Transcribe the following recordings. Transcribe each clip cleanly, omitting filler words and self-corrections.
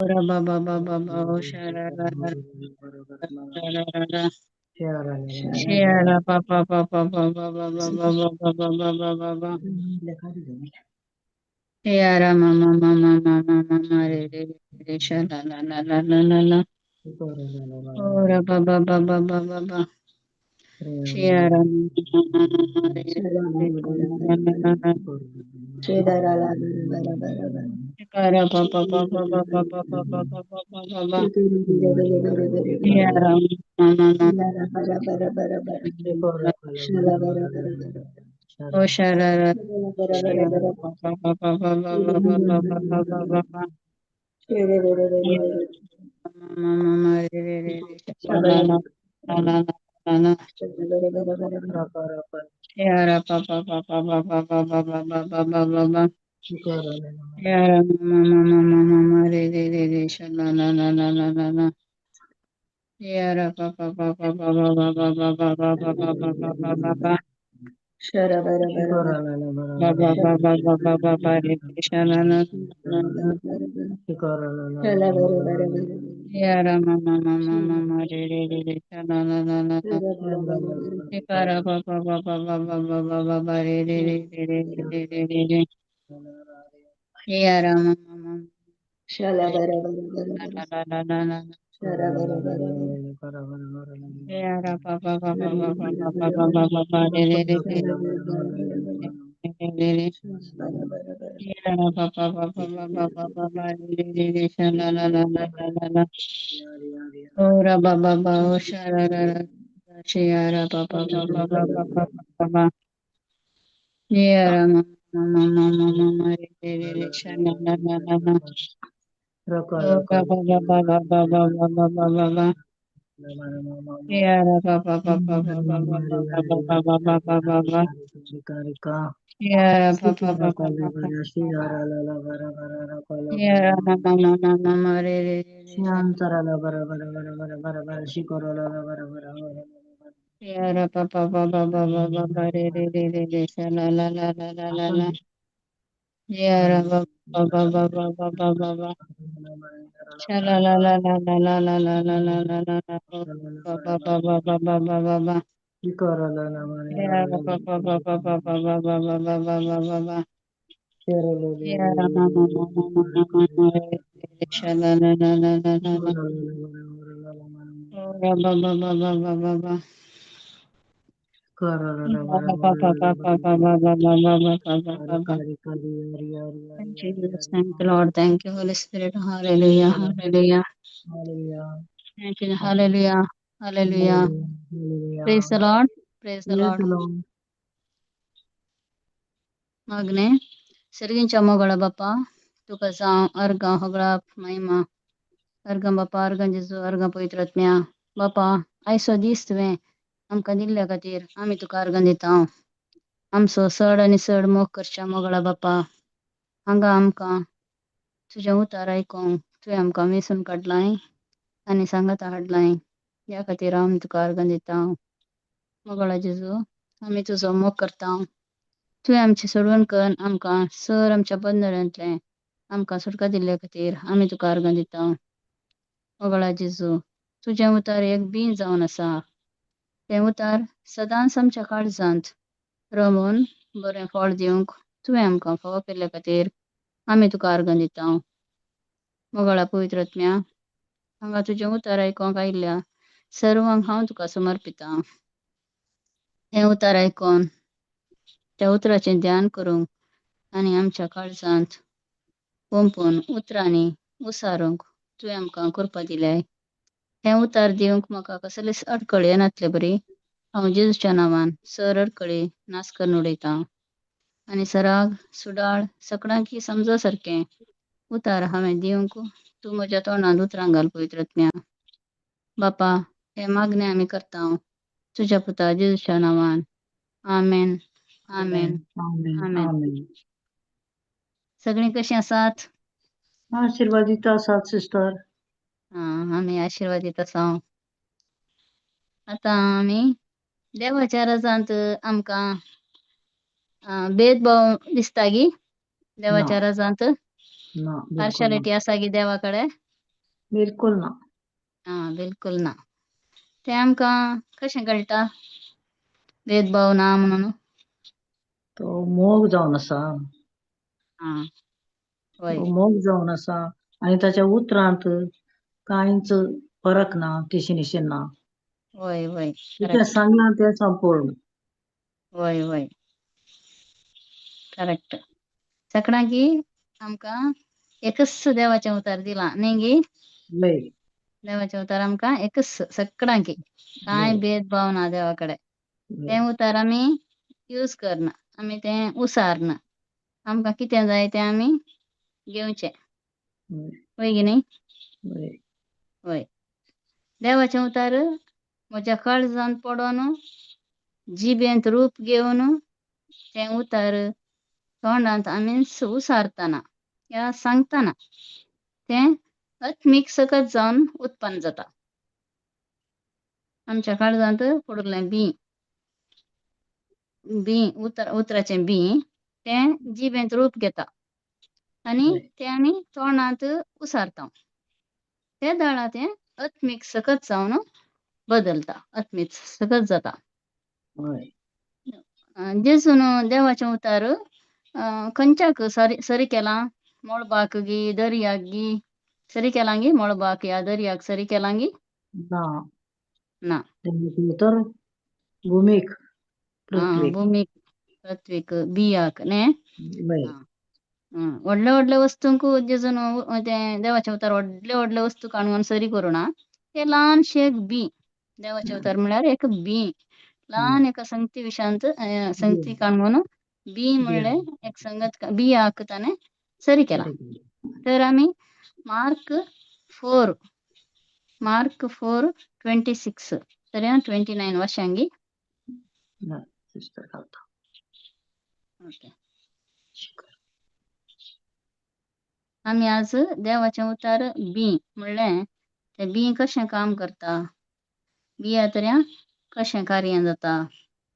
Ora ba ba ba ba ba o shara ra ra ra ra ra ra. Shara ba ba ba ba ba ba ba ba ba ba ba ba ba ba ba ba. Shara ma ma ma ma ma ma ma ma re re re re shara la la la la la la. Ora ba ba ba ba ba ba ba. Shara ma ma ma ma ma re re re shara la la la la. Shara ba ba ba ba ba ba ba ba ba ba ba ba ba ba. Shara ma ma ma ma. O shara ra shara ba ba ba ba ba ba ba ba ba ba ba ba ba ba. Ma ma ma re re re re shara la la la la la la la. Shara ba ba ba ba ba ba ba ba ba ba ba ba ba ba. Shara ma ma ma ma ma ma re re re re shara la la la la la la. Shara ba ba ba ba ba ba ba ba ba ba ba ba ba ba ba ba ba ba. Ba ba ba ba ba ba ba ba re re shara la la la la. Shara ma ma ma ma ma ma re re re re shara la la la la. Shara ba ba ba ba ba ba ba ba ba ba re re re re re re re re re. Shara ma ma ma re la la la la la la. Shara ba ba ba ba ba ba ba ba ba ba ba ba re re re re re re re re. Shara ba ba ba ba ba ba ba ba ba re re re re shara la la la la la la. Ora ba ba ba o shara ra ra. Shara ba ba ba ba ba ba ba ba ba ba. Shara ma ma ma ma ma ma ma re re re re shara la la la la. Ora ba ba ba ba ba ba ba ba ba ba ba. Shara ba ba ba ba ba ba ba ba ba ba ba ba ba ba ba ba. Shara ba ba ba ba ba ba ba ba. Shara ma ma ma ma ma ma re re re re shara. Shara ba ba ba ba ba ba ba ba re re re re re shara la la la la la la. Shara ba ba ba ba ba ba ba ba ba. Shala la la la la la la la la la la la la. Ba ba ba ba ba ba ba ba ba. Shara ba ba ba ba ba ba ba ba ba ba ba ba ba ba ba. Shara ma ma ma ma ma ma ma ma re re re shala la la la la la la. Ora ba ba ba ba ba ba ba. Ba ba ba ba ba ba ba ba ba ba ba ba ba ba ba ba. Thank you, Jesus. Thank you, Lord. Thank you, Holy Spirit. Hallelujah. Hallelujah. Thank you. Hallelujah. Hallelujah. Praise the Lord. Praise the Lord. Magne. Sergincha mogala bapa. Tuka sa arga hogla maima. Arga bapa arga Jesu arga poitratmia. Bapa. Aiso distwe. आमकां दिल्ल्या खातीर आमी तुका अर्घ दिता आमचो चड आनी चड मोग करच्या मोगळा बापा हांगा आमकां तुजें उतार आयकोंक तुवें आमकां वेंचून काडलाय आनी सांगाता हाडलाय ह्या खातीर आमी तुका अर्घ दिता मोगळा जेजू आमी तुजो मोग करता तुवें आमची सोडवण करून आमकां सर आमच्या बंधनांतलें आमकां सुटका दिल्ल्या खातीर आमी तुका अर्घ दिता मोगळा जेजू तुजें उतार एक बीं जावन आसा तें उतार सदांच आमच्या काळजांत रमोवन बरें फळ दिवंक तुवें आमकां फावो केल्ल्या खातीर आमी तुका अर्घ दिता मोगळा पवित्रात्म्या हांगा तुजें उतार आयकोंक आयिल्ल्या सर्वांक हांव तुका समर्पिता हें उतार आयकोन त्या उतराचें ध्यान करूंक आनी आमच्या काळजांत पंपून उतरांनी उसारूंक तुवें आमकां करपा दिल्याय हें उतार दिवंक म्हाका कसलेच अडखळ येनातले बरी हांव जेजूच्या नांवान सर अडखळी नास करून उडयतां आनी सराग सुडाळ सगळ्यांकी समज सारकें उतार हांवें दिवंक तूं म्हज्या तोंडांत उतरां घाल पवित्रात्म्या बापा हें मागणें आमी करता तुज्या पुता जेजूच्या नांवान आमेन आमेन आमेन सगळीं कशीं आसात आशीर्वादीत आसात सिस्टर आमी आशिर्वादीत आसा आतां आमी देवाच्या राजांत आमकां भेदभाव दिसता गी देवाच्या राजांत ना बिलकुल ना पार्शालिटी आसा गी देवा कडेन बिलकुल ना. बिलकुल ना. ते आमकां कशें कळटा भेदभाव ना म्हणून? तो मोग जावन आसा. आं होय तो मोग जावन आसा आणि ताच्या उतरांत कांयच फरक ना, किशें ना. होय होय कितें करेक्ट. सांगलां तें संपूर्ण. होय होय करेक्ट. सगळां की आमकां एकच देवाचें उतर दिलां न्ही गी. लय. देवाचें उतर आमकां एकच सगळां की कांय लय. भेदभाव ना देवा कडेन. तें लय. उतर आमी यूज करना, आमी तें उसारना. आमकां कितें जाय तें आमी घेवचें. लय. होय गी न्ही. लय. होय देवाचें उतर म्हज्या काळजांत पडोन जिबेंत रूप घेवन तें उतर तोंडांत आमी उसारतना या सांगतना तें आत्मीक सकत जावन उत्पन्न जाता. आमच्या काळजांत पडलें उतराचें बी तें जिबेंत रूप घेता आनी लय. तें आमी तोंडांत उसारता. त्या दाळा तें आत्मीक सकत जावन बदलता, आत्मीक सकत जाता. हय. जेजून देवाचें उतर खंयच्याक सरी केलां? मळबाक गी, दर्याक गी सरी केलां गी? मळबाक या दर्याक सरी केलां गी? ना. ना. तें तर भुमीक, पृथ्वीक. भुमीक, पृथ्वीक, बियाक न्ही. लय. व्हडल्या व्हडल्या वस्तूंक जेजून तें देवाचें उतर व्हडले व्हडले वस्तू काडून सरी करूना. तें ल्हानशें एक बी. देवाचें उतर म्हळ्यार एक बी. ल्हान एका संगती विशांत संगती काडून बी म्हणलें एक संगत बियाक ताणें सरी केलां. तर आमी मार्क 4:26 सरी 29 वर्सांगी. ना, सिस्टर घालता. ओके. आमी आज देवाचें उतर बी म्हणलें तें बी कशें काम करता, बिया तऱ्या कशें कार्य जाता,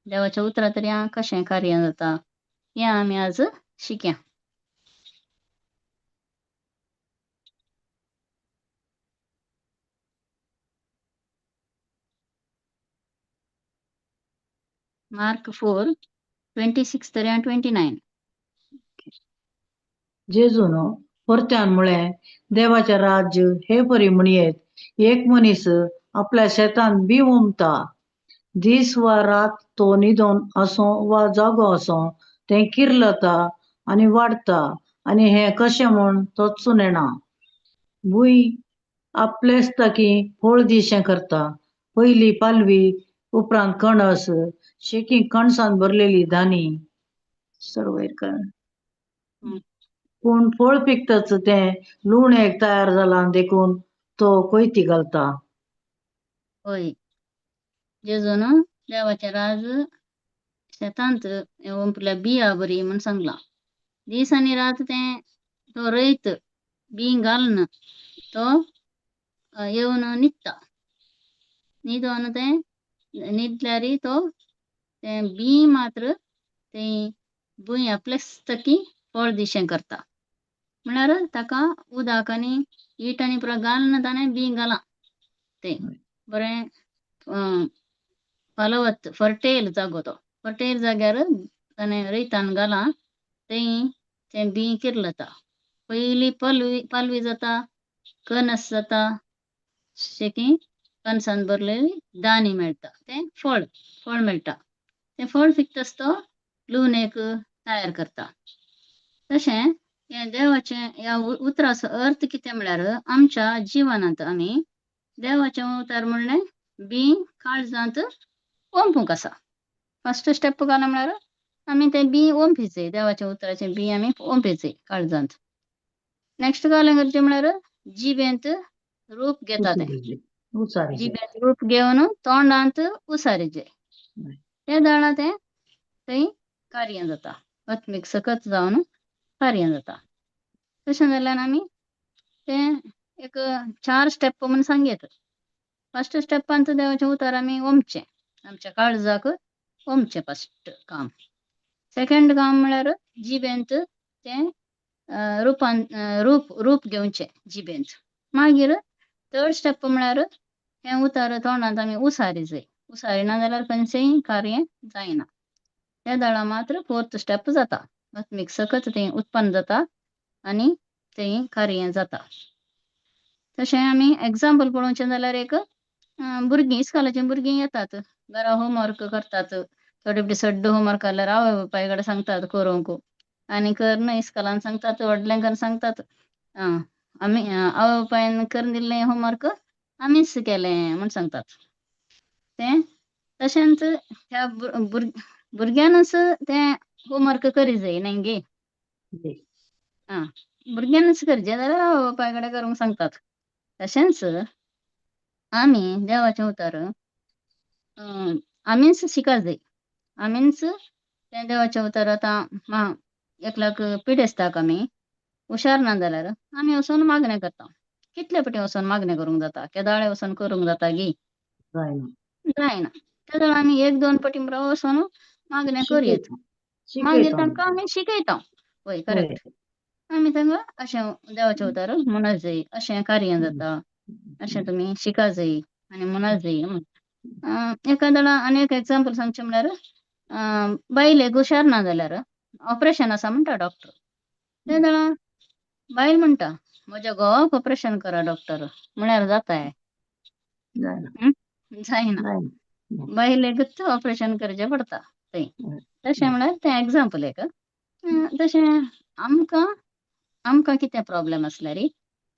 देवाच्या उतरा तऱ्या कशें कार्य जाता हें आमी आज शिकया. मार्क 4:26 तऱ्या 29. जेजून परत्यान म्हळें, देवाचें राज्य हे परी म्हणयेत एक मनीस आपल्या शेतांत बी उमता. दीस वा रात तो न्हिदोन आसों वा जागो आसों तें किर्लता आनी वाडटा आनी हें कशें म्हूण तोच नेणा. भूंय आपलेच ताकी फळ दिशें करता. पयली पालवी, उपरांत कणस, शेकी कणसांन भरलेली धानी. सर्वयर पूण फळ पिकतच तें लूण एक तयार जालां देखून तो कोयती घालता. होय जेजून देवाचें राज शेतांत ओंपल्या बिया बरी म्हूण सांगलां. दीस आनी रात तें तो रयत बी घालन तो येवन न्हिदता. न्हिदोन तें न्हिदल्यार तो तें बी मात्र तें भूंय आपलेच तकी फळ दिशें करता. म्हळ्यार ताका उदक आनी ईट आनी पुरो घालन ताणें बी घालां. तें बरें फलवत फर्टेल जागो तो. फर्टेल जाग्यार ताणें रयतान घालां थंय तें बी किर्लता. पयली पालवी जाता, कणस जाता, शेकी कणसांन भरलेली दाणी मेळटा. तें फळ मेळटा. तें फळ पिकतच तो लूण एक तयार करता. तशें हें देवाचें ह्या उतराचो अर्थ कितें म्हळ्यार आमच्या जिवनांत आमी देवाचें उतर म्हणलें बी काळजांत ओंपूंक आसा. फस्ट स्टेप घालप म्हळ्यार आमी तें बी ओंपिचें. देवाच्या उतराचें बी आमी ओंपिचें काळजांत. नेक्स्ट घालून करचें म्हळ्यार जिबेंत रूप घेता तें. उचारीचे. जिबेंत रूप घेवन तोंडांत उसारीचें. त्या दाळा तें थंय कार्य जाता. आत्मीक सकत जावन कार्य जाता. तशें जाल्यार आमी तें एक 4 स्टेप म्हूण सांगयत. फस्ट स्टेपान देवाचें उतर आमी ओंपचें. आमच्या काळजाक ओंपचें फस्ट काम. सेकंड काम म्हळ्यार जिबेंत तें रूप घेवचें जिबेंत. मागीर थर्ड स्टेप म्हळ्यार हें उतर तोंडांत आमी उसारी जाय. उसारिना जाल्यार खंयचेंय कार्य जायना. त्या दळा मात्र फोर्थ स्टेप जाता. आत्मीक सकत तें उत्पन्न जाता आनी तें कार्य जाता. तशें आमी एग्जाम्पल पळोवचें जाल्यार एक भुरगीं इस्कॉलाचीं भुरगीं येतात. घरा होमवर्क करतात. थोडे फावटी सड्ड होमवर्क आसल्यार आवय बापाय कडेन सांगतात करूंक. आनी करना इस्कॉलान सांगतात व्हडल्यांकन सांगतात आमी आवय बापायन करून दिल्लें होमवर्क आमीच केलें म्हूण सांगतात. तें तशेंच ह्या भुरग्यानच तें होमवर्क करी जाय न्हय गे. आं भुरग्यानच करचें जाल्यार आवय बापाय कडेन करूंक सांगतात. तशेंच आमी देवाचें उतर आमीच शिका जाय. आमीच तें देवाचें उतर आतां एकल्याक पिडेस्ताक आमी हुशार ना जाल्यार आमी वचून मागणें करता. कितले फावटी वचोन मागणें करूंक जाता? केदाळे वचोन करूंक जाता गे? जायना. जायना. तेदोळ आमी एक दोन फावटी वचोन मागणें करयत. शिकयता. मागीर शिकयता तांकां आमी शिकयता. वय होय. करेक्ट. आमी तांकां अशें देवाचें उतर म्हणत जाय. अशें कार्य जाता. अशें तुमी शिका जाय आनी म्हणत जाय म्हूण. एकादेळा आनी एक एग्जाम्पल सांगचें म्हळ्यार बायलेक हुशार ना जाल्यार ऑपरेशन आसा म्हणटा डॉक्टर. त्या देळा बायल म्हणटा म्हज्या घोवाक ऑपरेशन करा डॉक्टर म्हळ्यार जाताय? जायना. जायना. जायना. बायलेकच ऑपरेशन करचें पडटा थंय. होय. तशें होय. म्हळ्यार तें एग्जाम्पल एक. तशें आमकां कितें प्रॉब्लेम आसल्यार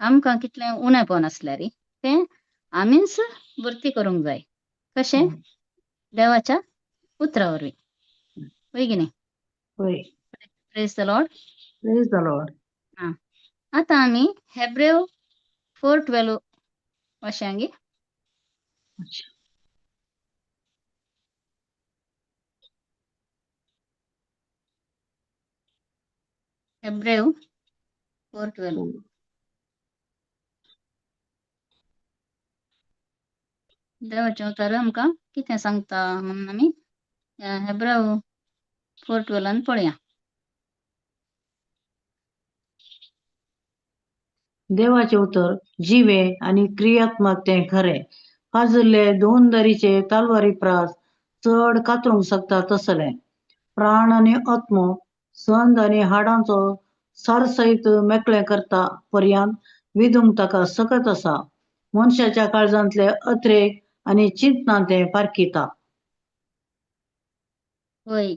आमकां कितलें उणेंपण आसल्यार तें आमीच भरती करूंक जाय. कशें? होय. देवाच्या उतरा वरवीं. होय की न्हय? होय. Praise the Lord. Praise the Lord. आं आतां आमी हेब्रेव 4:12 वाचया गे. अच्छा. हेब्रेव 4:12 देवाचें उतर आमकां कितें सांगता म्हणून आमी हेब्रेव 4:12 पळया. देवाचें उतर जिवे आनी क्रियात्मक तें खरें. पाजिल्ले दोन दरीचे तलवारी प्रास चड कातरूंक शकता तसलें. प्राण आनी आत्मो, संद आनी हाडांचो सारसयत मेकळें करता पर्यंत विदूंक ताका सकत आसा. मनशाच्या काळजांतले अत्रेक आनी चिंतनां तें पारखिता. होय.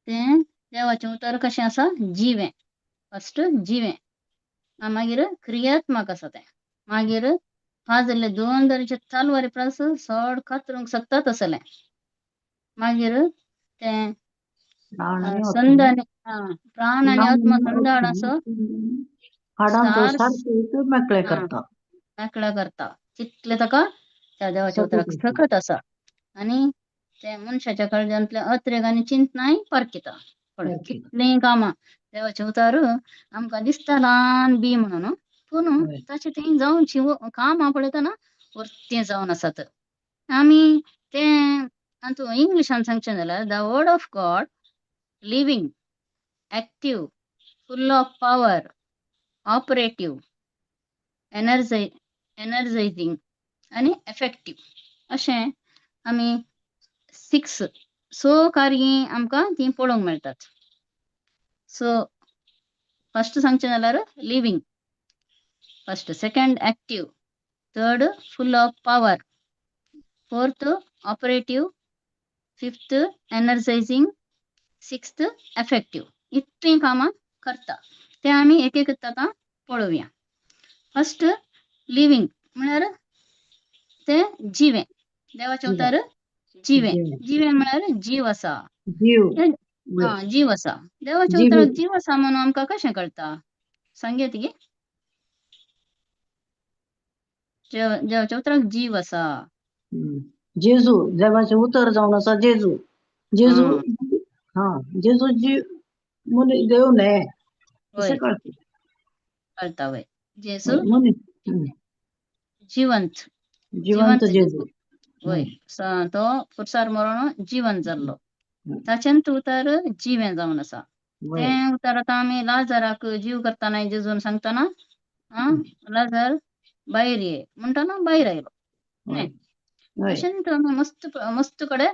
तें देवाचें उतर कशें आसा? जिवें. फस्ट जिवें. मागीर क्रियात्मक आसा तें. मागीर पाजिल्ले दोन दरीचे तलवारी प्रास चड कातरूंक शकता तसलें. मागीर तें प्राण आनी संद आत्मो, आनी प्राण आनी आत्मा संद हाडांचो हाडांचो सार सारसयत मेकळें करता. मेकळो करता. तितलें ताका त्या देवाच्या उतराक सकत आसा. सकत आसा. आनी तें मनशाच्या काळजांतले अत्रेक आनी चिंतनाय पारखिता. पळय पारखिता. कितलीं कामां. देवाचें उतर आमकां दिसता ल्हान बी म्हणून पूण होय. ताचें तें जावनची कामां पळयतना वर्तें जावन आसात. आमी तें हातूं इंग्लिशान सांगचें जाल्यार the word of God living, active, full of power, operative, energizing आनी एफेक्टीव अशें आमी 6 कार्य आमकां तीं पळोवंक मेळटात. सो फस्ट सांगचें जाल्यार living, first second active, third full of power, fourth operative, fifth energizing, sixth effective. इतलीं कामां करता. तें आमी एक एक आतां पळोवया. फस्ट लिव्हिंग म्हळ्यार तें जिवें. देवाचें उतर जिवें. जिवें म्हळ्यार जीव आसा. जीव. जीव आसा. देवाच्या उतराक जिवीत. जीव आसा म्हणून आमकां कशें कळटा? सांगयात गे. देवाच्या उतराक जीव आसा. जेजू देवाचें उतर जावन आसा जेजू. जेजू आं, जेजू देव न्हय होय अशें कळटा. कळटा वय. जेजू जिवंत जिवंत जिवंत जेजू. जेजू. वय तो खुरसार मरून जिवंत जाल्लो. ताचें उतर जिवें जावन आसा. तें उतर आतां आमी लाजाराक जीव करतना जेजून सांगतना लाजार भायर ये म्हणटाना भायर आयलो होय न्ही होय तशेंच आमी मस्त कडे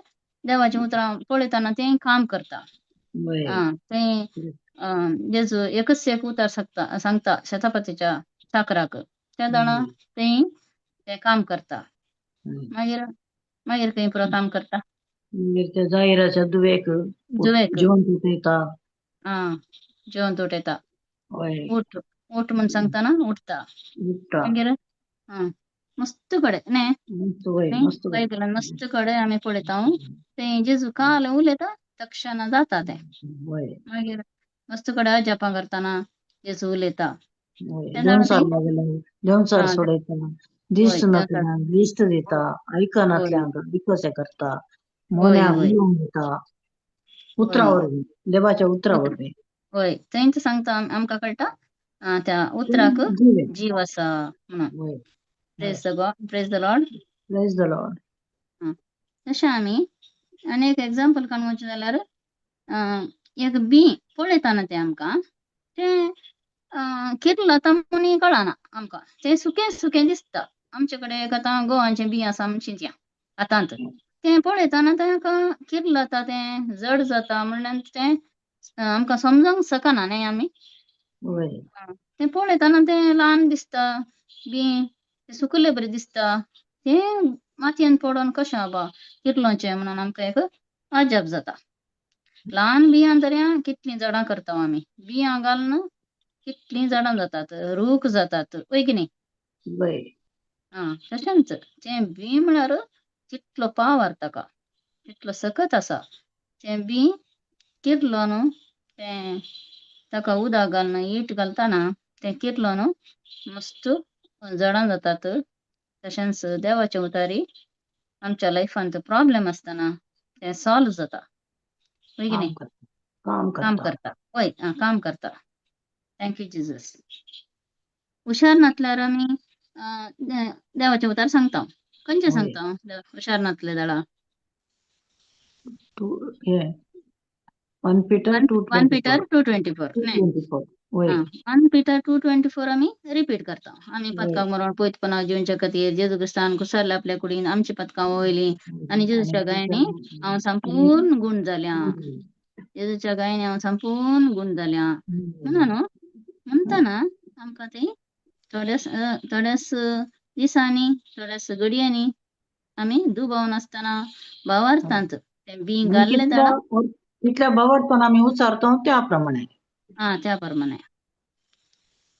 देवाचें उतरां पळयताना तें काम करता होय तें जेजू एकच एक उतार सांगता शेतापतीच्या चाकराक त्या दाणा तें काम करता मागीर मागीर खंय पुरो काम करता मागीर त्या जायराच्या दुवेक जुवेक जिवंत उठयता जेवण तोटयता होय उठ उठ म्हण सांगतना उठता उठता मागीर मस्त कडे न्ही मस्त होय न्ही मस्त होय बायबलान मस्त कडे आमी पळयता तें जेजू काल उलयता तक्षण जाता तें होय मागीर मस्त कडे जपां करतना जेजू उलयता होय त्या दाणा तें देंवचार लागले देंवचार आ सोडयता वय दिसनातल्यांक दिश्ट दिता वय आयकनातल्यांक विकसे करता वय मोन्यांक वय जिवंत दिता उतरा वय वरवीं देवाच्या उतरा उतर वरवीं वय थंयच सांगता आमकां कळटा त्या उतराक जिवे जीव आसा म्हणून होय होय praise the Lord praise the Lord तशें आमी आनी एक एग्जांपल काडूंक जाल्यार एक बी पळयताना तें आमकां तें कितें लाता म्हूण कळना आमकां तें सुकें सुकें दिसता आमचे कडेन एक आतां गोवांचें बी आसा म्हण चिंतया आतांत तें पळयताना तेंका कितें लाता तें जड जाता म्हणल्यार तें आमकां समजोंक शकना न्ही आमी होय तें पळयताना तें ल्हान दिसता बी तें सुकले बरें दिसता तें मातयेन पडोन कशें आबा कितलोचें म्हणून आमकां एक अजाप जाता ल्हान बियां तरी कितलीं झाडां करता आमी बियां घालन कितलीं झाडां जातात रूख जातात वय की न्ही होय तशेंच तें बी म्हळ्यार कितलो पावर ताका कितलो सकत आसा तें बी कितलो न्हू तें ताका उदक घालन हीट घालतना तें कितलो न्हू मस्त झाडां जातात तशेंच देवाचे उतारी आमच्या लायफांत प्रॉब्लेम आसतना तें सॉल्व जाता वय की न्ही काम करता वय काम करता थँक्यू जिजस हुशार नासल्यार आमी देवाचे उतार सांगता खंयचे होय सांगता हुशार नासले जाल्यार टू हे 1 Peter 1 2:24 Peter 2:24 न्ही 2:24 होय 1 Peter 2:24 आमी रिपीट करता आमी होय पदकाक मरोन पयतपणाक जिवच्या खातीर जेजू क्रिस्तान कुसरल्या आपल्या कुडीन आमची पदकां वयली आनी आणि जेजूच्या गायनी हांव संपूर्ण गुण जाल्या जेजूच्या गायनी हांव संपूर्ण गुण जाल्या म्हणून म्हणटाना आमकां ती थोड्याच दिसांनी थोड्याच घडयांनी आमी दुबावन आसतना भावार्थांत तें बी आणि घाल्ले जाणा कितल्या भावार्थान आमी उच्चारता त्या प्रमाणे त्या प्रमाणे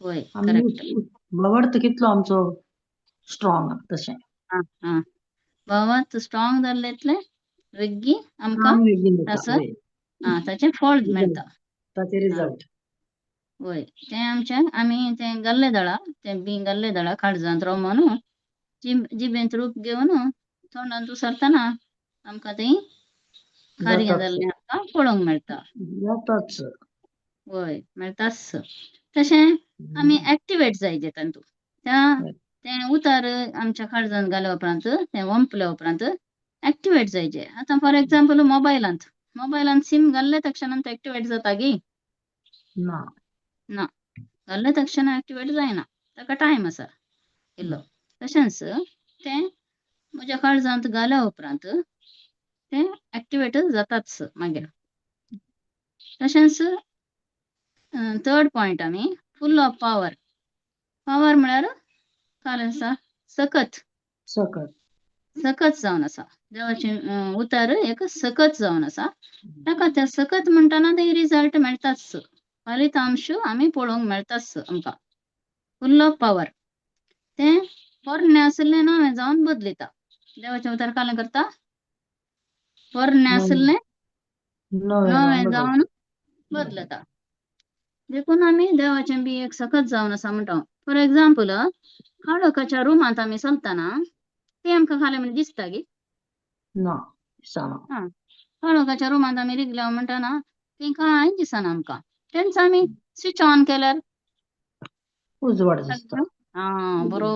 वय आमी करेक्ट भावार्थ कितलो आमचो स्ट्रॉंग तशें भावार्थ स्ट्रॉंग जाल्ले वेग्गी आमकां काम बेगीन जाता ताचो वय ताचें फळ रिजल्ट मेळटा ताचे रिजल्ट वय तें आमचें आमी तें घाल्ले दळा तें बी घाल्ले दळा काळजांत रोमन जिबेंत रूप घेवन तोंडांत उसरतना आमकां तीं कार्यां जाताच जाल्लीं आमकां पळोवंक मेळटा जाताच वय मेळटाच तशें आमी एक्टिवेट जायचे तातूंत तें उतार आमच्या काळजांत घाल्या उपरांत तें ओंपल्या उपरांत एक्टिवेट जायचे आतां फॉर एक्झाम्पल मोबायलांत सीम घाल्ले तक्षणांत एक्टिवेट जाता गी ना ना घाल्ले तक्षण एक्टिवेट जायना ताका टायम आसा इल्लो तशेंच तें म्हज्या काळजांत घाल्या उपरांत तें एक्टिवेट जाताच मागीर तशेंच थर्ड पॉयंट आमी फूल ऑफ पावर म्हळ्यार काय आसा सकत जावन आसा देवाचें उतार एक सकत जावन आसा ताका त्या सकत म्हणटाना ते रिजल्ट मेळटाच फलितांश आमी पळोवंक मेळटाच आमकां फूल ऑफ पावर तें पोरणे आसलें नवें जावन बदलिता देवाचें उतार कालें करता पोरणे आसलें नवें जावन बदलता देखून आमी देवाचें बी एक सकत जावन आसा म्हणटा फॉर एक्झाम्पल काळोखाच्या रुमांत आमी चलतना तें आमकां खालें म्हण दिसता गी ना दिसना काळोखाच्या रुमांत आमी रिगल्या म्हणटाना तें कांय दिसना आमकां तेंच आमी स्विच ऑन केल्यार उजवाड दिसता बरो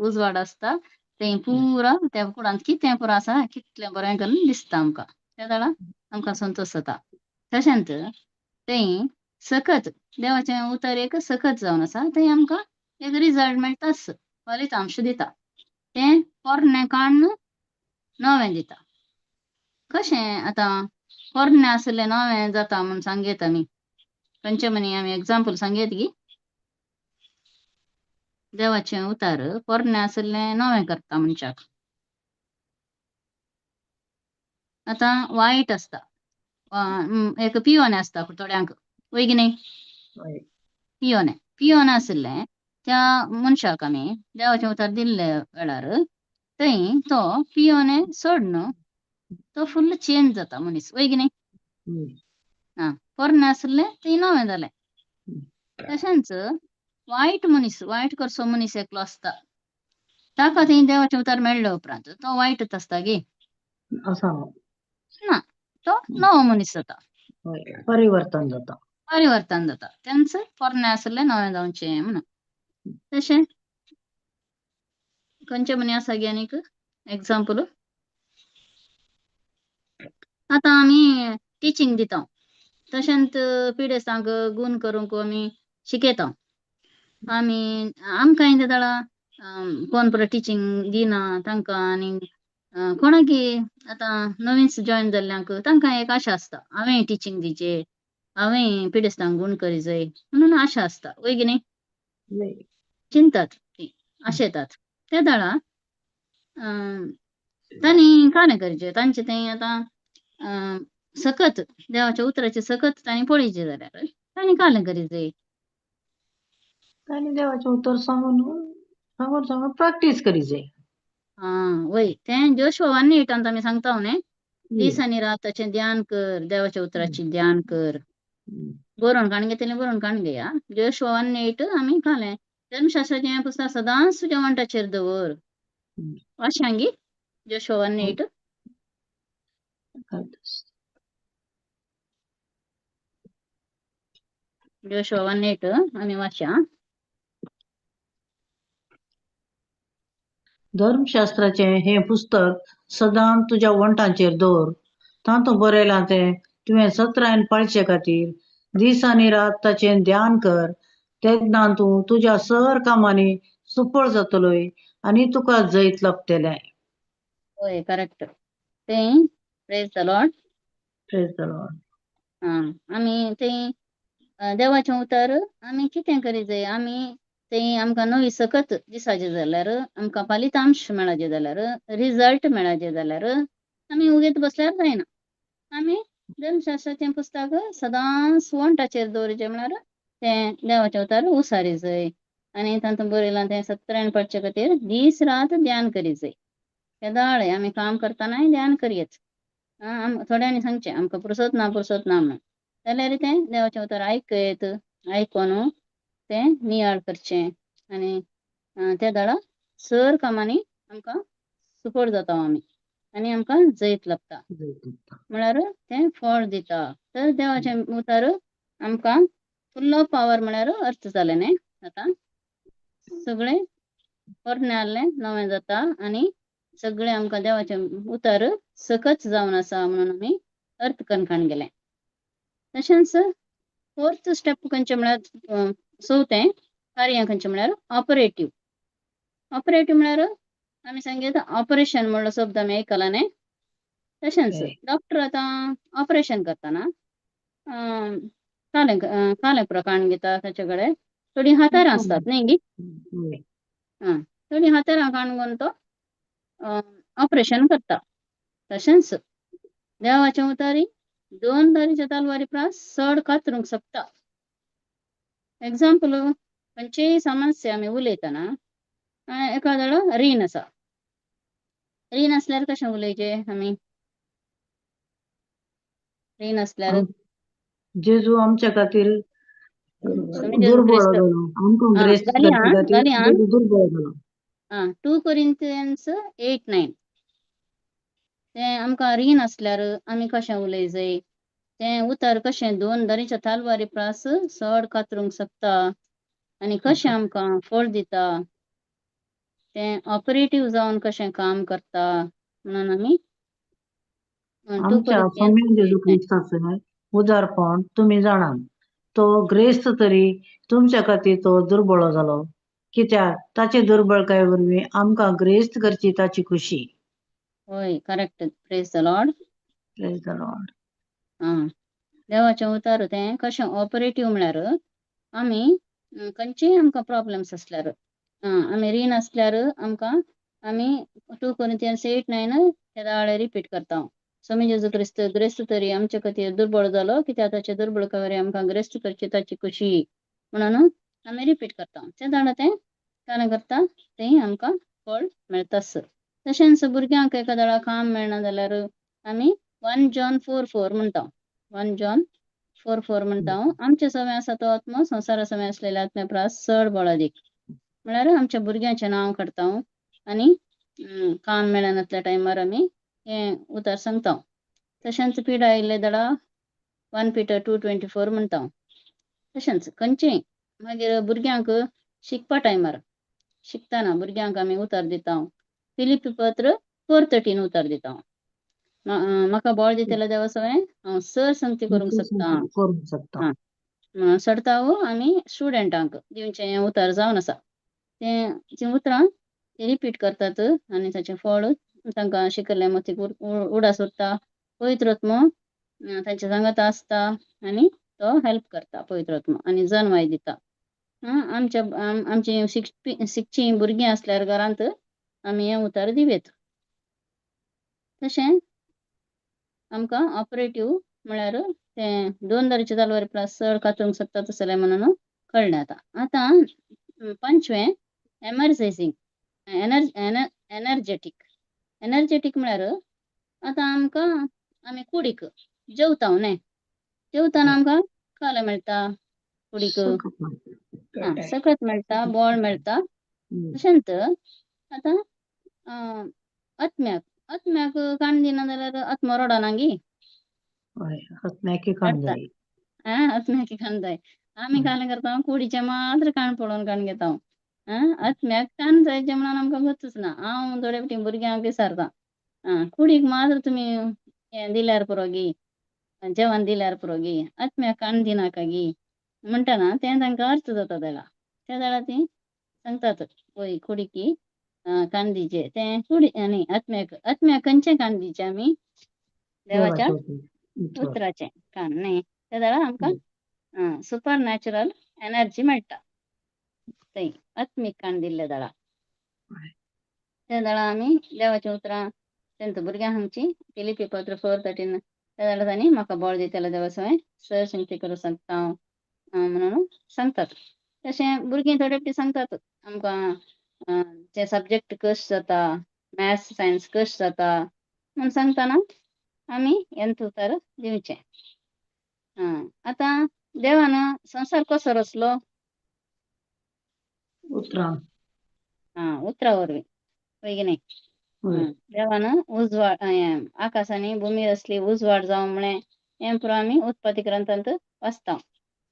उजवाड आसता तें पुरो त्या कुडांत कितें पुरो आसा कितलें बरें करून दिसता आमकां त्या वेळार आमकां संतोश जाता तशेंच तें सकत देवाचें उतर एक सकत जावन आसा थंय आमकां एक रिजल्ट मेळटाच फलितांश दिता तें पोरणें काडून नवें दिता. कशें आतां पोरणें आसलें नवें जाता म्हूण सांगयत आमी. खंयचें म्हणी आमी एग्जाम्पल सांगयत गी. देवाचें उतार पोरणें आसलें नवें करता मनशाक. आतां वायट आसता एक पियोन आसता थोड्यांक वय की न्ही. हय. पियोन आसलें त्या मनशाक आमी देवाचें उतार दिल्ले वेळार थंय तो पियोन सोडून तो फुल्ल चेंज जाता मनीस वय की न्ही. हम्म. पोरणें आसलें तें नवें जालें. हम्म. तशेंच वायट करचो मनीस एकलो आसता ताका थंय देवाचें उतार मेळ्ळे उपरांत तो वायटच आसता गे असा ना. तो नवो मनीस जाता. हय. परिवर्तन जाता. परिवर्तन जाता. तेंच पोरणें आसलें नवें जावचें म्हणून. तशें खंयचें म्हणी आसा गे आनीक एग्जाम्पल. आतां आमी टिचींग दिता तशेंच पिडेस्तांक गूण करूंक आमी शिकयता. आमी आमकां ते दाडा कोण पळय टिचींग दिना तांकां आनी कोणाकी आतां नवीन जॉयन जाल्ल्यांक तांकां एक आशा आसता हांवें टिचींग दिवचें हांवें पिडेस्तांक गूण करी जाय म्हणून आशा आसता वय की न्ही. हय. चिंतात ती आशेतात त्या दाडा तांणी काणें करचें तांचें तें आतां सकत देवाच्या उतराचे सकत तांणी पळयचें जाल्यार तांणी काणें करी जाय. तांणी देवाचें उतर सांगून प्रॅक्टीस करी जाय. वय तें जोशुआ 1:8 आमी सांगता न्ही. दीस आनी राताचें ध्यान कर देवाच्या उतराची ध्यान कर. बरोवन काडून घेतलें बरोवन काडून घेया. जोशुआ 1:8 आमी घालें धर्मशास्त्राचें हें पुस्तक सदांच तुज्या वंटाचेर दवर. वाचयांगी जोशुआ 1:8. जोशुआ 1:8 आमी वाचया. धर्मशास्त्राचें हें पुस्तक सदां तुज्या वंटाचेर दवर. तातूंत बरयलां तें तुवें सत्रायन पाळचे खातीर दीस आनी रात ताचें ध्यान कर. तेन्ना तूं तुज्या सर कामांनी सुफळ जातलोय आनी तुका जैत लाभतलें. होय करेक्ट. तें praise the Lord. Praise the Lord. आमी तें देवाचें उतार आमी कितें करी जाय. आमी तें आमकां नवी सकत दिसाचें जाल्यार आमकां फलितांश मेळचे जाल्यार रिजल्ट मेळचे जाल्यार आमी उगीत बसल्यार जायना. आमी धर्मशास्त्राचें पुस्तक सदांच वंटाचेर दवरचें म्हळ्यार तें देवाचें उतार उसारी जाय आनी तातूंत बरयलां तें सत्रायन पडचे खातीर दीस रात ध्यान करी जाय. केदाळे आमी काम करतानाय ध्यान करयेच. थोड्यांनी सांगचें आमकां फुरसत ना म्हणून जाल्यार तें देवाचें उतार आयकयत आयकोन तें नियाळ करचें आनी त्या दाडा सर कामांनी आमकां सुफळ जाता आमी आनी आमकां जैत लाभता म्हळ्यार तें फळ दिता. तर देवाचें उतार आमकां फुल्ल पावर म्हळ्यार अर्थ जालें न्ही. आतां सगळें पोरणें आसलें नवें जाता आनी सगळें आमकां देवाचें उतार सकत जावन आसा म्हणून आमी अर्थ करून गेलें. तशेंच फोर्थ स्टेप खंयचें म्हळ्यार चवथें कार्य खंयचें म्हळ्यार ऑपरेटीव म्हळ्यार आमी सांगीत ऑपरेशन म्हणलो शब्द आमी आयकला न्ही. तशेंच डॉक्टर आतां ऑपरेशन करतना कालें पुरो काडून घेता ताचे कडेन थोडीं हातारां आसतात न्ही गी. थोडीं हातारां काडून तो ऑपरेशन करता. तशेंच देवाचें उतारी 2 दारीच्या तलवारी प्रास चड कातरूंक शकता. एग्जाम्पल खंयचीय समस्या आमी उलयतना एखादो रीण आसा. रीण आसल्यार कशें उलयचें आमी. रीण आसल्यार जेजू आमच्या खातीर तुमी जेजू दुर्बळ क्रिस्त जालो. आमकां ग्रेस करचे खातीर जेजू दुर्बळ जालो. 2 Corinthians 8:9 तें आमकां रीण आसल्यार आमी कशें उलय जाय. तें उतार कशें 2 दारीच्या तलवारी प्रास चड कातरूंक शकता आनी कशें आमकां फळ दिता. तें ऑपरेटीव जावन कशें काम करता म्हणून आमी 2 आमच्या Corinthians सम्यक जेजू 8:9 क्रिस्ताचें उदारपण तुमी जाणात. तो ग्रेस्त तरी तुमच्या खातीर तो दुर्बळ जालो. कित्याक ताचे दुर्बळकाये वरवीं आमकां ग्रेस्त करची ताची खुशी. होय correct. Praise the Lord. Praise the Lord. देवाचें उतार तें कशें ऑपरेटीव म्हळ्यार आमी खंयचेय आमकां प्रॉब्लेम्स असल्यार आमी रीण असल्यार आमकां आमी 2 Corinthians 8:9 केदाळे रिपीट करता हांव. स्वामी जेजू क्रिस्त ग्रेस्त तरी आमचे खातीर दुर्बळ जालो कित्याक ताचे दुर्बळका वरवीं आमकां ग्रेस्त करची ताची खुशी म्हणून आमी रिपीट करता. तें जाणा तें काना करता तें आमकां फळ मेळटास. तशेंच भुरग्यांक एकादेळा काम मेळना जाल्यार आमी 1 John 4:4 म्हणटा. 1 John 4:4 म्हणटा हांव. आमचे सवे आसा तो आत्मो संवसारा सवे असलेल्या आत्म्या प्रास चड बळ अदीक. म्हळ्यार आमच्या भुरग्यांचें नांव काडटा हांव आनी काम मेळनासल्या टायमार आमी हें उतार सांगता. तशेंच पीड आयिल्ले दडा 1 Peter 2:24 म्हणटा हांव. तशेंच खंयचेय मागीर भुरग्यांक शिकपा टायमार शिकताना भुरग्यांक आमी उतार दिता हांव. फिलिप्पी पत्र 4:13 उतार दिता हांव. म्हाका बळ दितले देवा सवे हांव सर संगती करूंक शकता. करूंक शकता. सडतावो आमी स्टुडंटांक दिवचें हें उतार जावन आसा. तीं उतरां ते रिपीट करतात आनी ताचें फळ तांकां शिकयल्ल्या मतीक उडास उरता. पवित्र आत्मो तांच्या सांगाता आसता आनी तो हेल्प करता पवित्र आत्मो आनी जन्माय दिता. आमची शिकचीं भुरगीं असल्यार घरांत आमी हें उतार दिवेत. तशें आमकां ऑपरेटीव म्हळ्यार तें 2 जालवारी प्रास चड कातरूंक शकता तसलें म्हणून कळ्ळें आतां. आतां 5वें एमर्जेसींग एनर्जेटीक. एनर्जेटीक म्हळ्यार आतां आमकां आमी कुडीक जेवता न्हय. जेवताना आमकां खाला मेळटा कुडीक सकत मेळटा बळ मेळटा. तशेंच आतां आत्म्याक काण दिना जाल्यार आत्मो रडना गी. आत्म्याकी काण जाय. आत्म्याकी काण जाय. आमी काण करता कुडीचें मात्र काण पळोवन काण घेता हांव. आत्म्याक काण जायचें म्हणून आमकां गतूच ना. हांव थोडे फावटी भुरग्यांक विचारता कुडीक मात्र तुमी हें दिल्यार पुरो गी जेवण दिल्यार पुरो गी आत्म्याक काण दिनाका गी म्हणटना तें तांकां अर्थ जाता तेला. त्या वेळार तीं सांगतात वय कुडीकी काण दिवचें तें कुडी न्ही आत्म्याक खंयचें काण दिवचें आमी देवाच्या उतराचें काण न्ही. त्या वेळार आमकां सुपर नॅचरल एनर्जी मेळटा थंय आत्मीक काण दिल्ल्या वेळार. त्या वेळार आमी देवाचीं उतरां तेंच भुरग्यांक आमची फिलिप्पी पत्र 4:13 त्या वेळार तांणी म्हाका बळ दितले देवा सवे सर संगती करूंक शकता हांव म्हणून सांगतात. तशें भुरगीं थोडे फावटी सांगतात आमकां ते सब्जेक्ट कश जाता मॅथ्स सायन्स कश जाता म्हूण सांगतना आमी हेंच उतर दिवचें. आतां देवान संवसार कसो रचलो उतरा वरवीं पळय की न्ही. देवान उजवाड आकाशांनी भुमी रचली उजवाड जावं म्हळें हें पुरो आमी उत्पत्ती ग्रंथांत वाचता.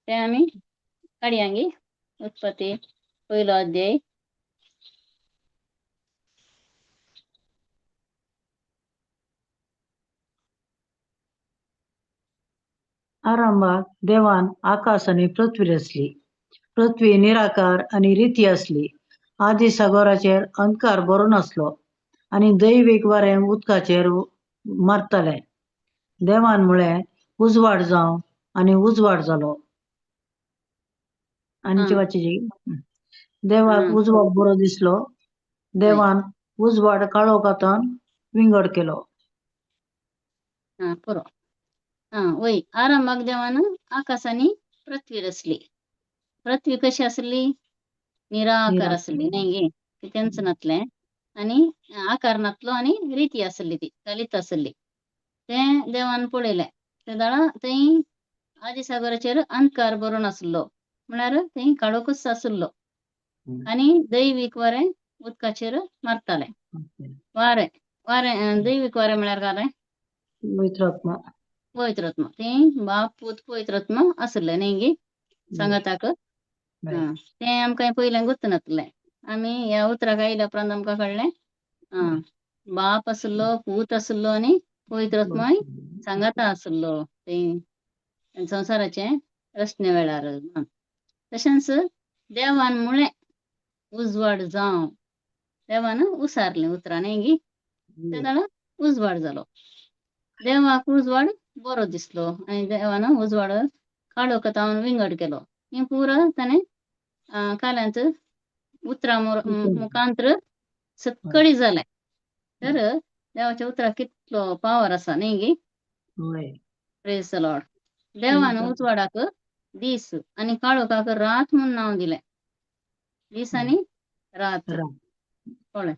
तें आमी काडया गी उत्पत्ती 1 अध्याय. आरंभाक देवान आकाश आनी पृथ्वी रचली. पृथ्वी निराकार आनी रिती असली. आदी सागराचेर अंधकार भरून आसलो आनी दैवीक वारें उदकाचेर मारतालें. देवान म्हळें उजवाड जावं आनी उजवाड जालो. आनीची वाचीची. देवाक उजवाड बरो दिसलो. देवान उजवाड काळो कातन विंगड केलो. पुरो वय आरंभाक देवान आकाश आनी पृथ्वी रचली. पृथ्वी कशी आसली निराकार आसली न्ही गे कितेंच नासलें आनी आकार नासलो आनी रिती आसली ती कालीत आसली. तें देवान पळयलें. त्या वेळार थंय आदी सागराचेर अंधकार भरून आसलो म्हळ्यार थंय काळोखच आसलो आनी दैवीक वारें उदकाचेर मारतालें. वारें दैवीक वारें म्हळ्यार काय पवित्र आत्मा. थंय बाप पूत पवित्र आत्मा आसले न्ही गे सांगाताक. तें आमकां पयलें गुर्त नासलें. आमी ह्या उतराक आयल्या उपरांत आमकां कळ्ळें बाप आसलो पूत आसलो आनी पवित्र आत्माय सांगाता आसलो थंय संवसाराचे रचने वेळार. तशेंच देवान म्हळें उजवाड जावं. देवानं उसारलें उतरां न्ही ते जाल्यार उजवाड जालो. देवाक उजवाड बरो दिसलो आनी देवानं उजवाड काळो कोतावन विंगड केलो. हें पुरो ताणें काल्यांत उतरां मुखांत्र सक्कळी जालें. तर देवाच्या उतराक कितलो पावर आसा न्ही होय प्रेज द लॉर्ड. देवानं उजवाडाक दीस आनी काळोखाक रात म्हूण नांव दिलें. दीस आनी रात कळ्ळें.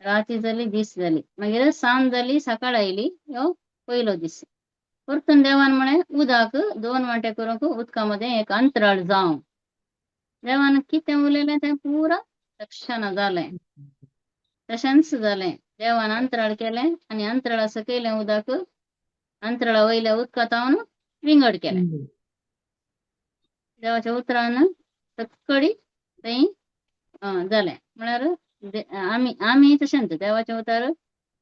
राती जाली दीस जाली मागीर सांज जाली सकाळ आयली ह्यो पयलो दीस. परतून देवान म्हळें उदक 2 वांटे करूंक उदका मदें एक अंतराळ जावं. देवान कितें उलयलें तें पुरो तक्षण जालें. तशेंच जालें. देवान अंतराळ केलें आनी अंतराळा सकयलें उदक अंतराळा वयल्या उदकांतावन विंगड केलें. देवाच्या उतरान सक्कळी थंय जालें. म्हळ्यार आमी तशेंच देवाच्या उतर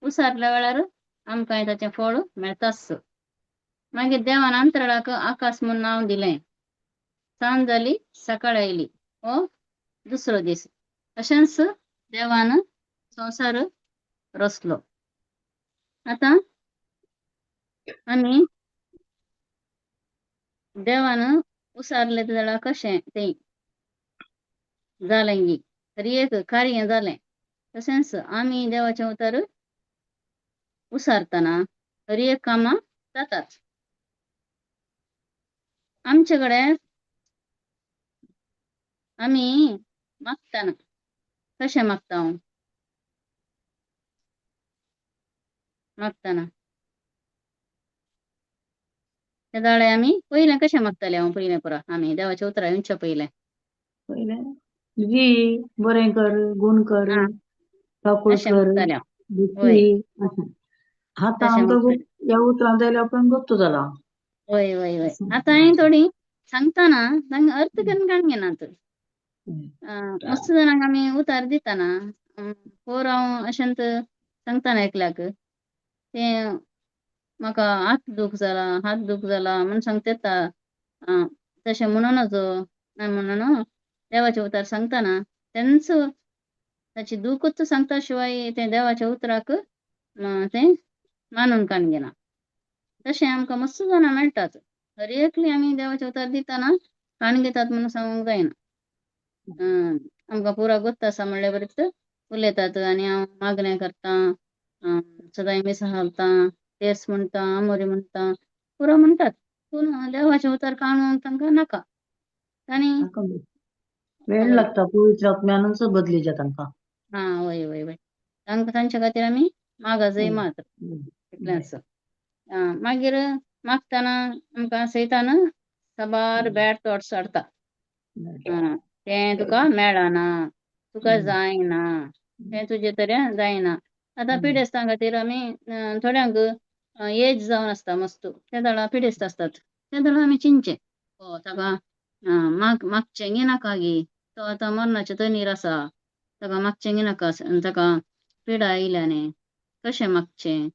उसारल्या वेळार आमकांय ताचें फळ मेळटाच. मागीर देवान अंतराळाक आकाश म्हूण नांव दिलें. सांज जाली सकाळ आयली हो दुसरो दीस. अशेंच देवान संवसार रचलो. आतां आमी देवान उसारलें जाल्यार कशें तें जालें गी तरी एक कार्य जालें. तशेंच आमी देवाचें उतर उसारतना हर एक कामां जातात. आमचे कडेन आमी मागतना कशें मागता हांव मागतना ते दाळे आमी पयलें कशें मागताले हांव पयलें पुरो आमी देवाच्या उतरां येवच्या पयलें पयलें जी बरें कर गूण कर आं ठाकूर तशें कर मागताले हांव. दुखी वय अशें. आतां तशें आमकां मागताले. ह्या उतरां जाल्यार आमकां गुप्त जाला. वय वय वय आतां हांवें थोडी सांगतना तांकां अर्थ करून काणयनात. मस्त जाणांक आमी उतार दिताना पोर हांव अशेंत सांगताना एकल्याक तें म्हाका हात दूख जाला म्हूण सांगता येता. तशें म्हणून नजो ना म्हणून देवाचे उतार सांगताना तेंच ताची दूखच सांगता शिवाय तें देवाच्या उतराक तें मानून काणगिना. तशें आमकां मस्त जाणां मेळटात. हर एकली आमी देवाचे उतार दिताना काणगेतात म्हणून सांगूंक जायना. आमकां पुरो गोत्त आसा म्हणले बरेच उलयतात आनी हांव मागणें करतां सदांय मिसां घालतां तेर्स म्हणटा आमोरी म्हणटा पुरो म्हणटात. पूण देवाचें उतार काणूंक तांकां नाका. तांणी तांकां वेळ वय लागता पवित्र आत्म्यानूच बदलीच्या तांकां. वय वय वय तांच्या खातीर आमी मागा जाय मात इतलेंच. मागीर मागतना आमकां सैतान साबार बॅड थॉट्स हाडटा. तें तुका मेळना तुका जायना तें तुजे तरेन जायना. आतां पिडेस्तां खातीर आमी थोड्यांक एज जावन आसता मस्त त्या दाळा पिडेस्त आसतात. त्या दाळा आमी चिंतचें ताका मागचें गी नाका गी तो आतां मरणाचे तनीर आसा ताका मागचें गी नाका ताका पिडा आयल्याने कशें मागचें.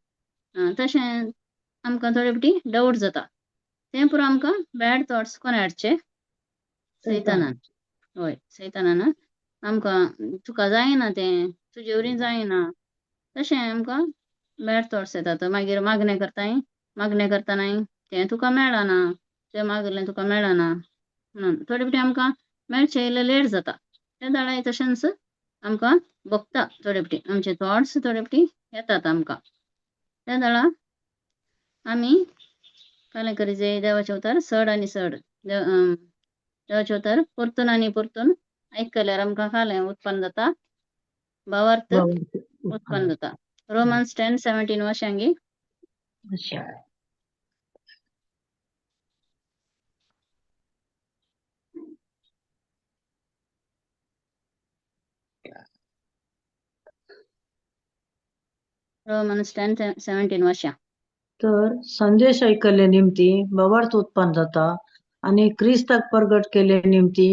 तशें आमकां थोडे फावटी डावट जाता. तें पुरो आमकां बॅड थॉट्स कोणें हाडचे सैतानान. हय सैतानान आमकां तुका जायना तें तुजे वरवीं जायना तशें आमकां बॅड थॉट्स येतात. मागीर मागणें करतानाय तें तुका मेळना तुवें मागलें तुका मेळना म्हणून थोडे फावटी आमकां मेळचें इल्लें लेट जाता. त्या दाळाय तशेंच आमकां भोगता थोडे फावटी आमचे थॉट्स थोडे फावटी येतात आमकां. त्या दाळा आमी फाल्यां करी जाय देवाचें उतार चड आनी चड देवाचें उतार परतून आनी परतून आयकल्यार आमकां फाल्यां उत्पन्न जाता भावार्थ उत्पन्न जाता. रोमन्स 10:17 वाचांगी. रोमन्स 10:17 वाचा. तर संदेश ऐकले निमती भावार्थ उत्पन्न जाता आणि क्रिस्ताक प्रगट केले निमती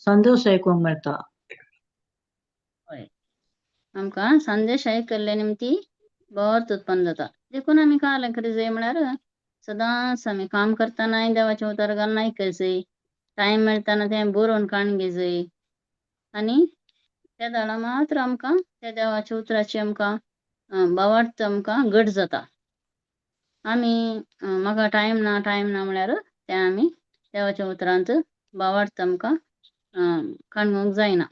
संदेश ऐकूंक मेळटा. हय आमकां संदेश आयकल्ले निमती भावार्थ उत्पन्न जाता. देखून आमी फाल्यां करी जाय म्हळ्यार सदांच आमी काम करतानाय देवाचें उतार घालून आयकय जाय. टायम मेळटाना तें बरोवन काणगे जाय आनी त्या दाडा मात्र आमकां त्या देवाच्या उतराची आमकां बावार्थ आमकां घट जाता. आमी म्हाका टायम ना म्हळ्यार ते आमी देवाच्या उतरांत बावार्थ आमकां काणूंक जायना.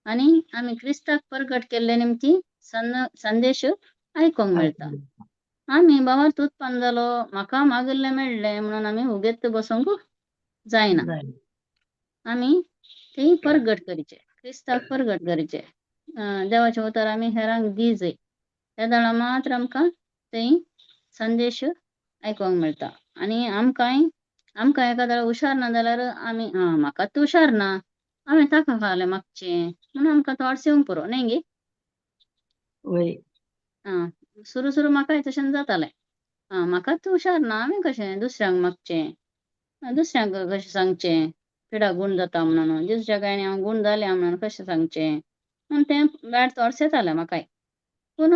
आनी आमी क्रिस्ताक परगट केल्ले निमती संदेश आयकोंक मेळटा. आमी बावार्थ उत्पन्न जालो म्हाका मागल्लें मेळ्ळें म्हणून आमी उगेत बसोंक जायना. जाय. आमी ती परगट करीचे, क्रिस्ताक परगट करीचे. देवाचे उतर आमी हेरांक दिजय. त्या दाडा मात्र आमकां थंय संदेश आयकोंक मेळटा. आनी आमकां एका दाडा हुशार ना जाल्यार आमी म्हाकाच हुशार ना, हांवें ताका खालें मागचें म्हणून आमकां थॉट्स येवंक पुरो न्ही गे. वय. सुरू म्हाकाय तशें जातालें. म्हाकाच हुशार ना, हांवें कशें दुसऱ्यांक मागचें, दुसऱ्यांक कशें सांगचें पिडा गूण जाता म्हणून, जेजूच्या गायने हांव गूण जालें म्हणून कशें सांगचें म्हणून तें बॅड थॉट्स येताले म्हाकाय. पूण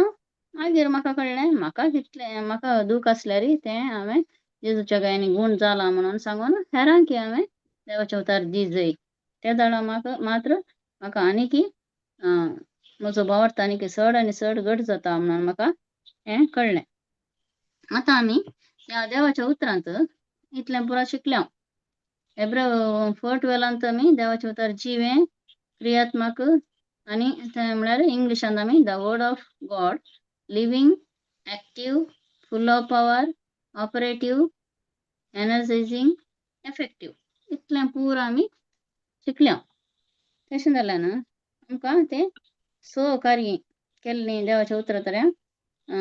मागीर म्हाका कळ्ळें म्हाका दूख आसल्यार तें हांवें जेजूच्या गायने गूण जाला म्हणून सांगून हेरांकी हांवें देवाचे उतार दिजय. त्या दाडा मात्र म्हाका आनीकी म्हजो बावार्थ आनीक चड आनी चड घट जाता म्हणून म्हाका हें कळ्ळें. आतां आमी ह्या देवाच्या उतरांत इतलें पुरो शिकल्या. हेब्रेव 4:12 आमी देवाचे उतार जिवें, क्रियात्मक आनी तें म्हळ्यार इंग्लिशांत आमी the word of God, living, active, full of power, operative, energizing, effective इतलें पुरो आमी शिकल्या. तशें जाल्यान आमकां तें कार्य केल्लीं देवाच्या उतरांतल्यान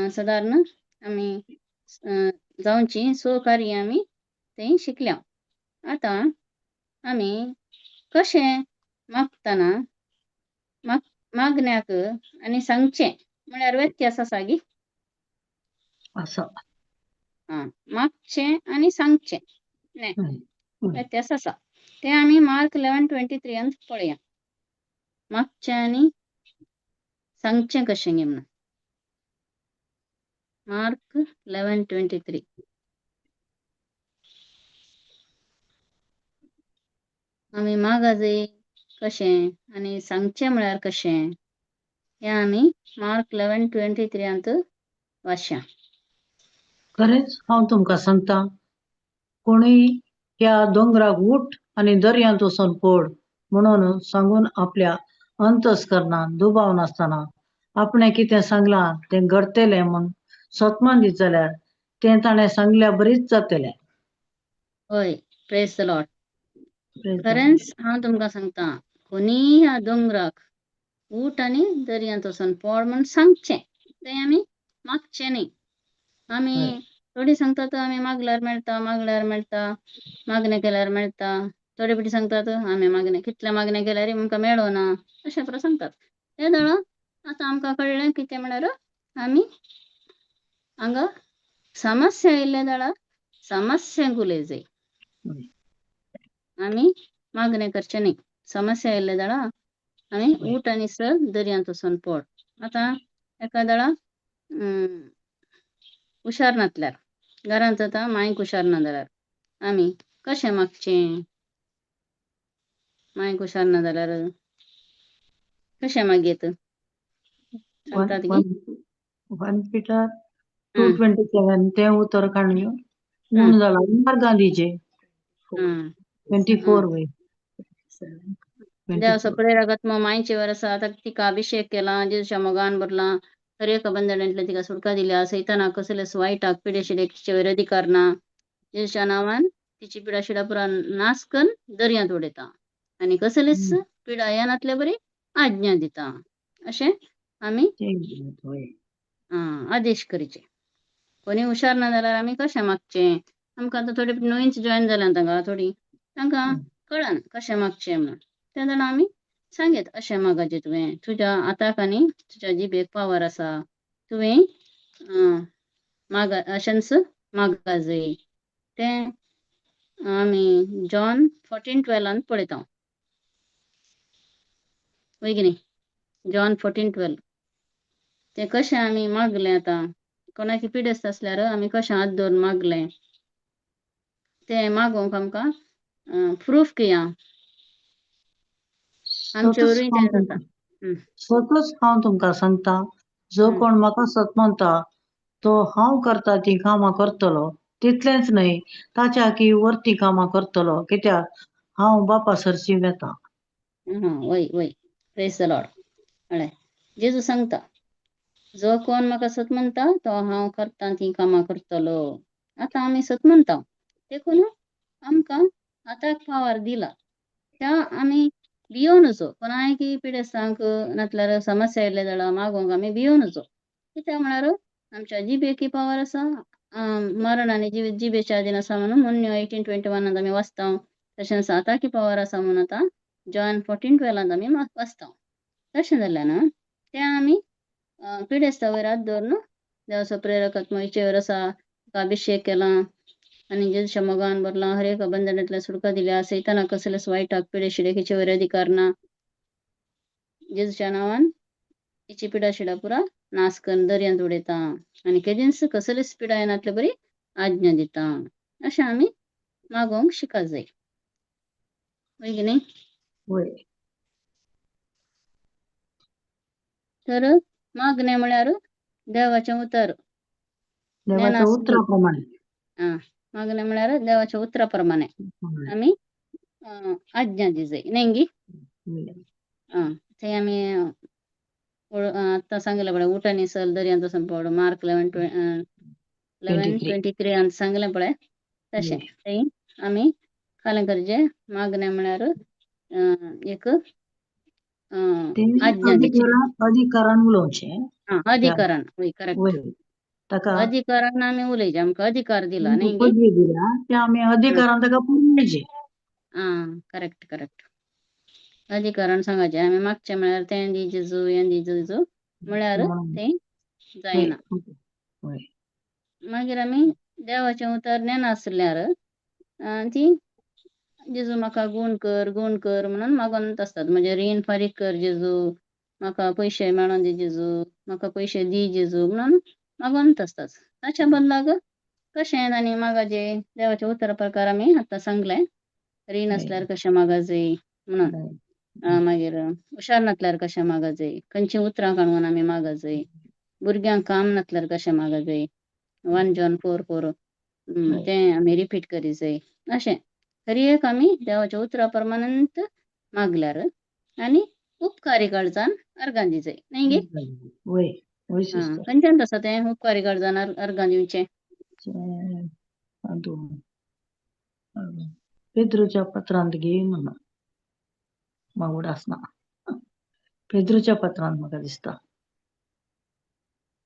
सादारण आमी जावची कार्य आमी थंय शिकल्या. आतां आमी कशें मागतना मागण्याक आनी सांगचें म्हळ्यार व्यत्यास आसा गी. असं. मागचें आनी सांगचें न्ही व्यत्यास आसा. तें आमी मार्क 11:23 पळया. मागचें आनी सांगचें कशें गे म्हणून. मार्क 11:23 आमी मागा जाय कशें आनी सांगचें म्हळ्यार कशें हें आमी मार्क 11:23 वाचया. खरेंच हांव तुमकां सांगता, कोणूय ह्या दोंगराक उठ आनी दर्यांत वचून पड म्हणून सांगून आपल्या अंतस्करणांत दुबाव नासतना आपणें कितें सांगलां तें घडटलें म्हूण सतमान दीत जाल्यार तें ताणें सांगल्या बरीच जातलें. हय, praise the Lord. Praise the खरेंच हांव तुमकां सांगता, कोणीय ह्या दोंगराक उठ आनी दर्यांत वचून पड म्हूण सांगचें, तें आमी मागचें न्ही. आमी हय. थोडीं सांगतात आमी मागल्यार मेळटा, मागणें केल्यार मेळटा. थोडे फावटी सांगतात आमी कितलें मागणें केल्यार आमकां मेळना, अशें पुरो सांगतात. ते दाडा आतां आमकां कळ्ळें कितें म्हळ्यार आमी हांगा समस्या येयल्ल्या दाडा समस्यांक उलय जाय. हय. आमी मागणें करचें न्ही. समस्या येयल्ल्या दाडा आमी उठ आनी चल दर्यांत वचून पड. आतां एका दाडा हुशार नासल्यार घरांत आतां मांयक हुशार ना जाल्यार आमी कशें मागचें. मांयक हुशार ना जाल्यार कशें मागयत सांगतात गी. 1 Peter 2:27 तें उतर काडून हं, गूण जाला मार्गां दिजे. हं, 24 वय. देव 24. सगळे रगत मग मायचे वर आसा. आतां तिका अभिषेक केला, जेजूच्या मोगान भरला, हर एका बंधनांतल्यान तिका सुटका दिल्या. सैतानाक कसलेच वायटाक पिडे शिडेचे वयर अधिकार ना. जेजूच्या नांवान तिची पिडा शिडा पुरा नाश करून दर्यांत उडयता आनी कसलेच पिडा येनातले बरी आज्ञा दिता. अशें आमी वय. आदेश करीचे. कोणी हुशार ना जाल्यार आमी कशें मागचें. आमकां आतां थोडी नवीनच जॉयन जाल्यां तांकां तांकां कळना कशें मागचें म्हणून. त्या जाणां आमी सांगीत अशें मागचें तुवें. तुज्या आताक आनी तुज्या जिबेक पावर आसा. तुवें अशेंच मागपा जाय. तें आमी जॉन 14:12 पळयता. वय की न्ही. जॉन 14:12 तें कशें आमी मागलें. आतां कोणाकी पिडेस्त आसल्यार आमी कशें हात धरून मागलें तें मागोवंक आमकां प्रूफ घेया. आमचे सतत वरवीं तें जाता. हं, स्वतःच हांव तुमकां सांगता, जो हं. कोण म्हाका सत म्हणटा तो हांव करता ती कामां करतलो. तितलेंच न्हय, ताच्याकी वर्ती कामां करतलो. कित्याक हांव बापा सरशी वेतां. वय वय प्रेज द लॉर्ड. कळ्ळें. जेजू सांगता, जो कोण म्हाका सत म्हणटा तो हांव करता ती कामां करतलो. आतां आमी सत म्हणटा, देखून आमकां आतां पावर दिला. त्या आमी भियोन वचो. कोणायकी पिडेस्तांक नातल्यार समस्या येयले जाल्यार मागोंक आमी भियोन वचो. कित्याक म्हळ्यार आमच्या जिबेकी पावर आसा. मरण आनी जिबेच्या अधीन आसा म्हणून मोन्य 18:21 आमी वाचता. तशेंच आतां की पावर आसा म्हणून आतां जॉन 14:12 आमी वाचता. तशें जाल्यार तें आमी पिडेस्ता वयर हात दवरून देवाचो प्रेरक आत्मा इचेवर आसा, ताका अभिशेक केला आनी जेजूच्या मोगान भरला, हर एका बंधनांतल्यान सुटका दिल्या, सैतानाक कसलेच वायटाक पिडे शिडेकीचे वयर अधिकार ना. जेजूच्या नांवान हिची पिडा शिडा पुरा नाश करून दर्यांत उडयता आनी केदींच कसलीच पिडा येनातले बरी आज्ञा दिता. अशें आमी मागोंक शिकत जाय. वय की न्ही? वय. तर मागणें म्हळ्यार देवाचें उतर. देवाच्या नेनासली. उतरा प्रमाणे. मागणें म्हळ्यार देवाच्या उतरा प्रमाणे आमी आज्ञा दी जाय. न्ही? थंय आमी आतां सांगलें पळय, उठून चल, दर्यांत वचून पड, मार्क 11:23 सांगलें पळय, तशें थंय आमी फाल्यां करचें. मागणें म्हळ्यार एक ते आज्ञा दिवची. अधिकारान उलोवचें. अधिकारान. वय करेक्ट. वय. ताका अधिकारान आमी उलयचें. आमकां अधिकार दिला आमकां न्ही? पदवी दिल्या ते आमी अधिकारान ताका पुरयचें. Correct correct. अधिकारान सांगचें. आमी मागचें म्हळ्यार तें दी जेजू, हें दी जेजू म्हळ्यार तें जायना. वय. मागीर आमी देवाचें उतर नेनासल्यार ती जेजू म्हाका गूण कर म्हणून मागोंत आसतात. म्हणजे रीण फारीक कर जेजू, म्हाका पयशे मेळोन दी जेजू, म्हाका पयशे दी जेजू म्हणून मागोंत आसतात. ताच्या बदलाक कशें आनी मागचें देवाच्या उतरा प्रकार आमी आतां सांगलें. रीण आसल्यार कशें मागचें म्हणून. मागीर हुशार नासल्यार कशें मागचें, खंयचीं उतरां काडून आमी मागचें, भुरग्यांक काम नासल्यार कशें मागचें. 1 John 4:4 तें आमी रिपीट करी जाय. अशें हर एक आमी देवाच्या उतरा प्रमाणांत मागल्यार आनी उपकारी काळजान अर्गां दी जाय. न्ही? वय. वय सिस्टर. खंयच्यान आसा तें उपकारी काळजान अर्गां दिवचें? पेद्रूच्या पत्रांत घे म्हणा. मागूड आसना. पेद्रूच्या पत्रांत म्हाका दिसता.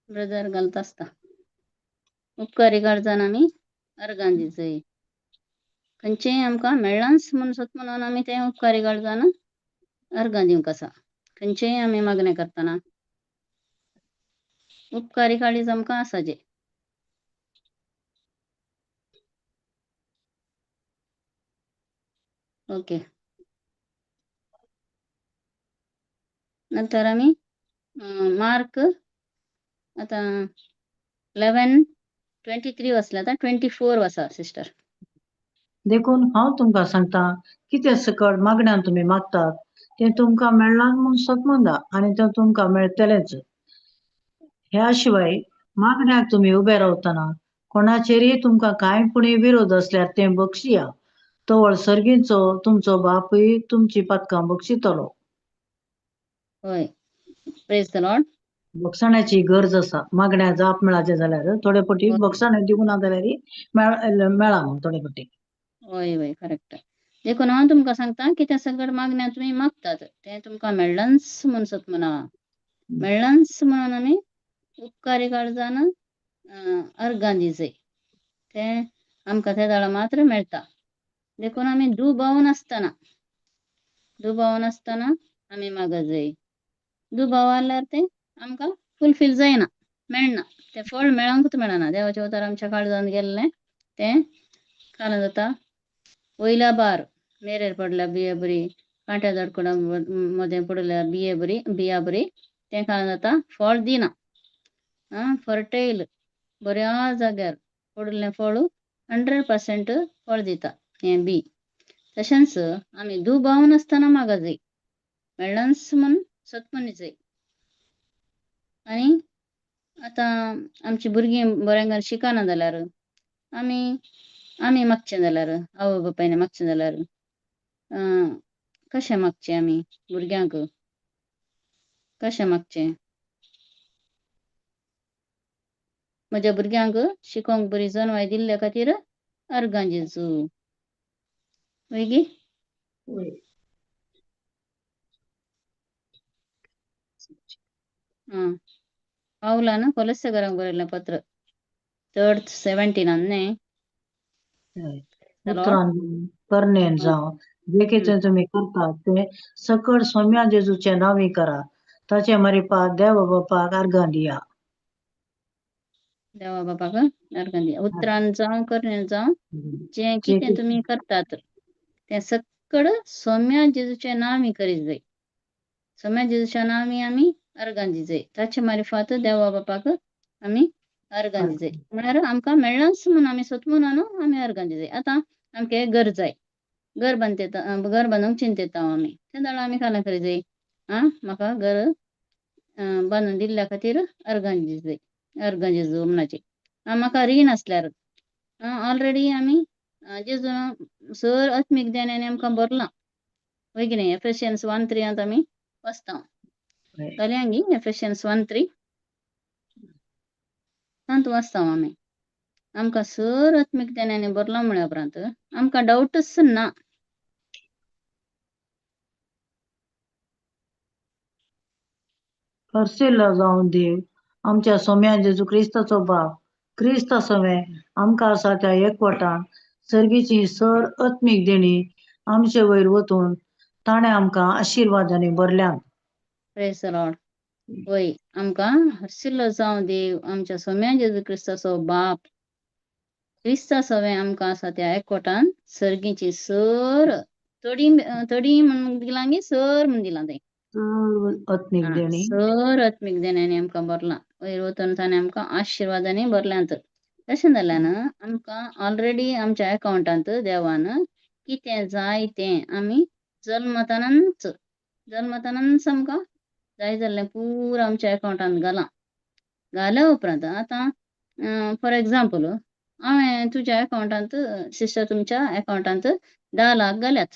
ब्रदर घालता आसता. उपकारी काळजान आमी अर्गां दी जाय. खंयचेंय आमकां मेळ्ळांच म्हणून आमी तें उपकारी काळजान अर्गां दिवंक आसा. खंयचेंय आमी मागणें करतना उपकारी काळीज आमकां आसाचें. ओके. नंतर आमी मार्क आतां 11:23 वाचलें, आतां 24 वाचा सिस्टर. देखून हांव तुमकां सांगता, कितें सकट मागण्यांत तुमी मागतात तें तुमकां मेळ्ळां म्हूण समजा आनी तें तुमकां मेळटलेंच. ह्या शिवाय मागण्याक तुमी उबे रावतना कोणाचेरय तुमकां कांयपुणी विरोध असल्यार तें बक्षिया. तवळ सर्गीचो तुमचो बापूय तुमची पदकां बक्षितलो. होय. Praise the Lord. बक्षण्याची गरज आसा. मागण्या जाप मेळाचे जाल्यार थोडे पटी होय बक्षाणे दिवंक ना जाल्यार मेळा म्हूण थोडे पटी. होय करेक्ट. देखून हांव तुमकां सांगता, कितें सकट मागण्या तुमी मागतात तें तुमकां मेळ्ळांच म्हूण सत म्हणा. मेळ्ळांच म्हणून आमी उपकारी काळजान अर्गां दी जाय. तें आमकां त्या दाळा मात्र मेळटा. देखून आमी दुबाव नासतना आमी मागत जाय. दुबाव आल्यार तें आमकां फुलफील जायना, मेळना. तें फळ मेळोंकूच मेळना. देवाचें उतर आमच्या काळजांत गेल्लें तें काळां जाता. वयल्या बार मेरेर पडल्यार बिये बरी, कांट्या झाडकुडा मदें पडल्यार बिया बरी, तें काळां जाता फळ दिना. फर्टायल बऱ्या जाग्यार पडिल्लें फळ 100% फळ दिता हें बी. तशेंच आमी दुबाव नासतना मागत जाय. मेळ्ळांच म्हूण सतमनीच जाय. आणि आता आमची भुरगीं बऱ्यांक शिकना जाल्यार आमी आमी मागचें जाल्यार आवय बापायन मागचें जाल्यार कशें मागचें आमी भुरग्यांक कशें मागचें. म्हज्या भुरग्यांक शिकोंक बरी जनावय दिल्ल्या खातीर अर्गां जेजू. वैगी वय. पावलान कोलस्सेगरांक बरयल्लें पत्र 3:17 न्ही. हय. चलो. उतरान करण्यान जावं जे कितें तुमी करतात ते सकट सोम्या जेजूचे नांवी करा. ताचे मारिपाक देवा बापाक अर्गां दिया. देवा बापाक अर्गां दिया. उतरान जावं करण्यान जावं जे कितें तुमी करतात तें सकट सोम्या जेजूचे नांवी करीत जाय. सोम्या जेजूच्या नांवी आमी अर्गां दिजय. ताचे मारिफात देवा बापाक आमी अर्गां दिजय. म्हळ्यार आमकां मेळ्ळांच म्हणून आमी सोतमुना न्हू आमी अर्गां दिजय. आतां आमगे घर जाय. घर बांदूंक चिंतिता आमी. त्या दाळा आमी कालां करीत जाय. म्हाका घर बांदून दिल्ल्या खातीर अर्गां दिजय. अर्गां जेजू म्हणचे. म्हाका रीण आसल्यार ऑलरेडी आमी जेजून सर आत्मीक ज्ञानान आमकां भरलां. वय की न्ही. एफेसियन्स 1:3 आमी वाचता. कळ्यांगी एफेसियन्स 1:3 तांत वाचता आमी. आमकां सर आत्मीक ज्ञानाने भरलां म्हळ्या उपरांत आमकां डावटच ना. हरसिल्लो जावं देव आमच्या सोम्या जेजू क्रिस्ताचो बाप क्रिस्त सवे आमकां आसा त्या एकवटान सर्गीची सर आत्मीक देणी आमचे वयर वतून ताणें आमकां आशिर्वादांनी भरल्यात. Praise the Lord. वय आमकां हरसिल्लो जावं देव आमच्या सोम्या जेजू क्रिस्ताचो बाप क्रिस्ता सवे आमकां आसा त्या एकवटान सर्गीची सर थोडी म्हणून दिलां गी सर म्हणून दिलां थंय. आत्मीक देणी सर आत्मीक देण्याने आमकां भरलां. वयर वतून ताणें आमकां आशिर्वादांनी भरल्यांत. तशें जाल्यान आमकां ऑलरेडी आमच्या अकावंटांत देवान कितें जाय तें आमी जल्मतानच आमकां जाय जाल्लें पुरो आमच्या अकावंटांत घाल्या उपरांत आतां फॉर एग्जांपल हांवें तुज्या अकावंटांत सिस्टर तुमच्या अकावंटांत 10 लाख घाल्यात.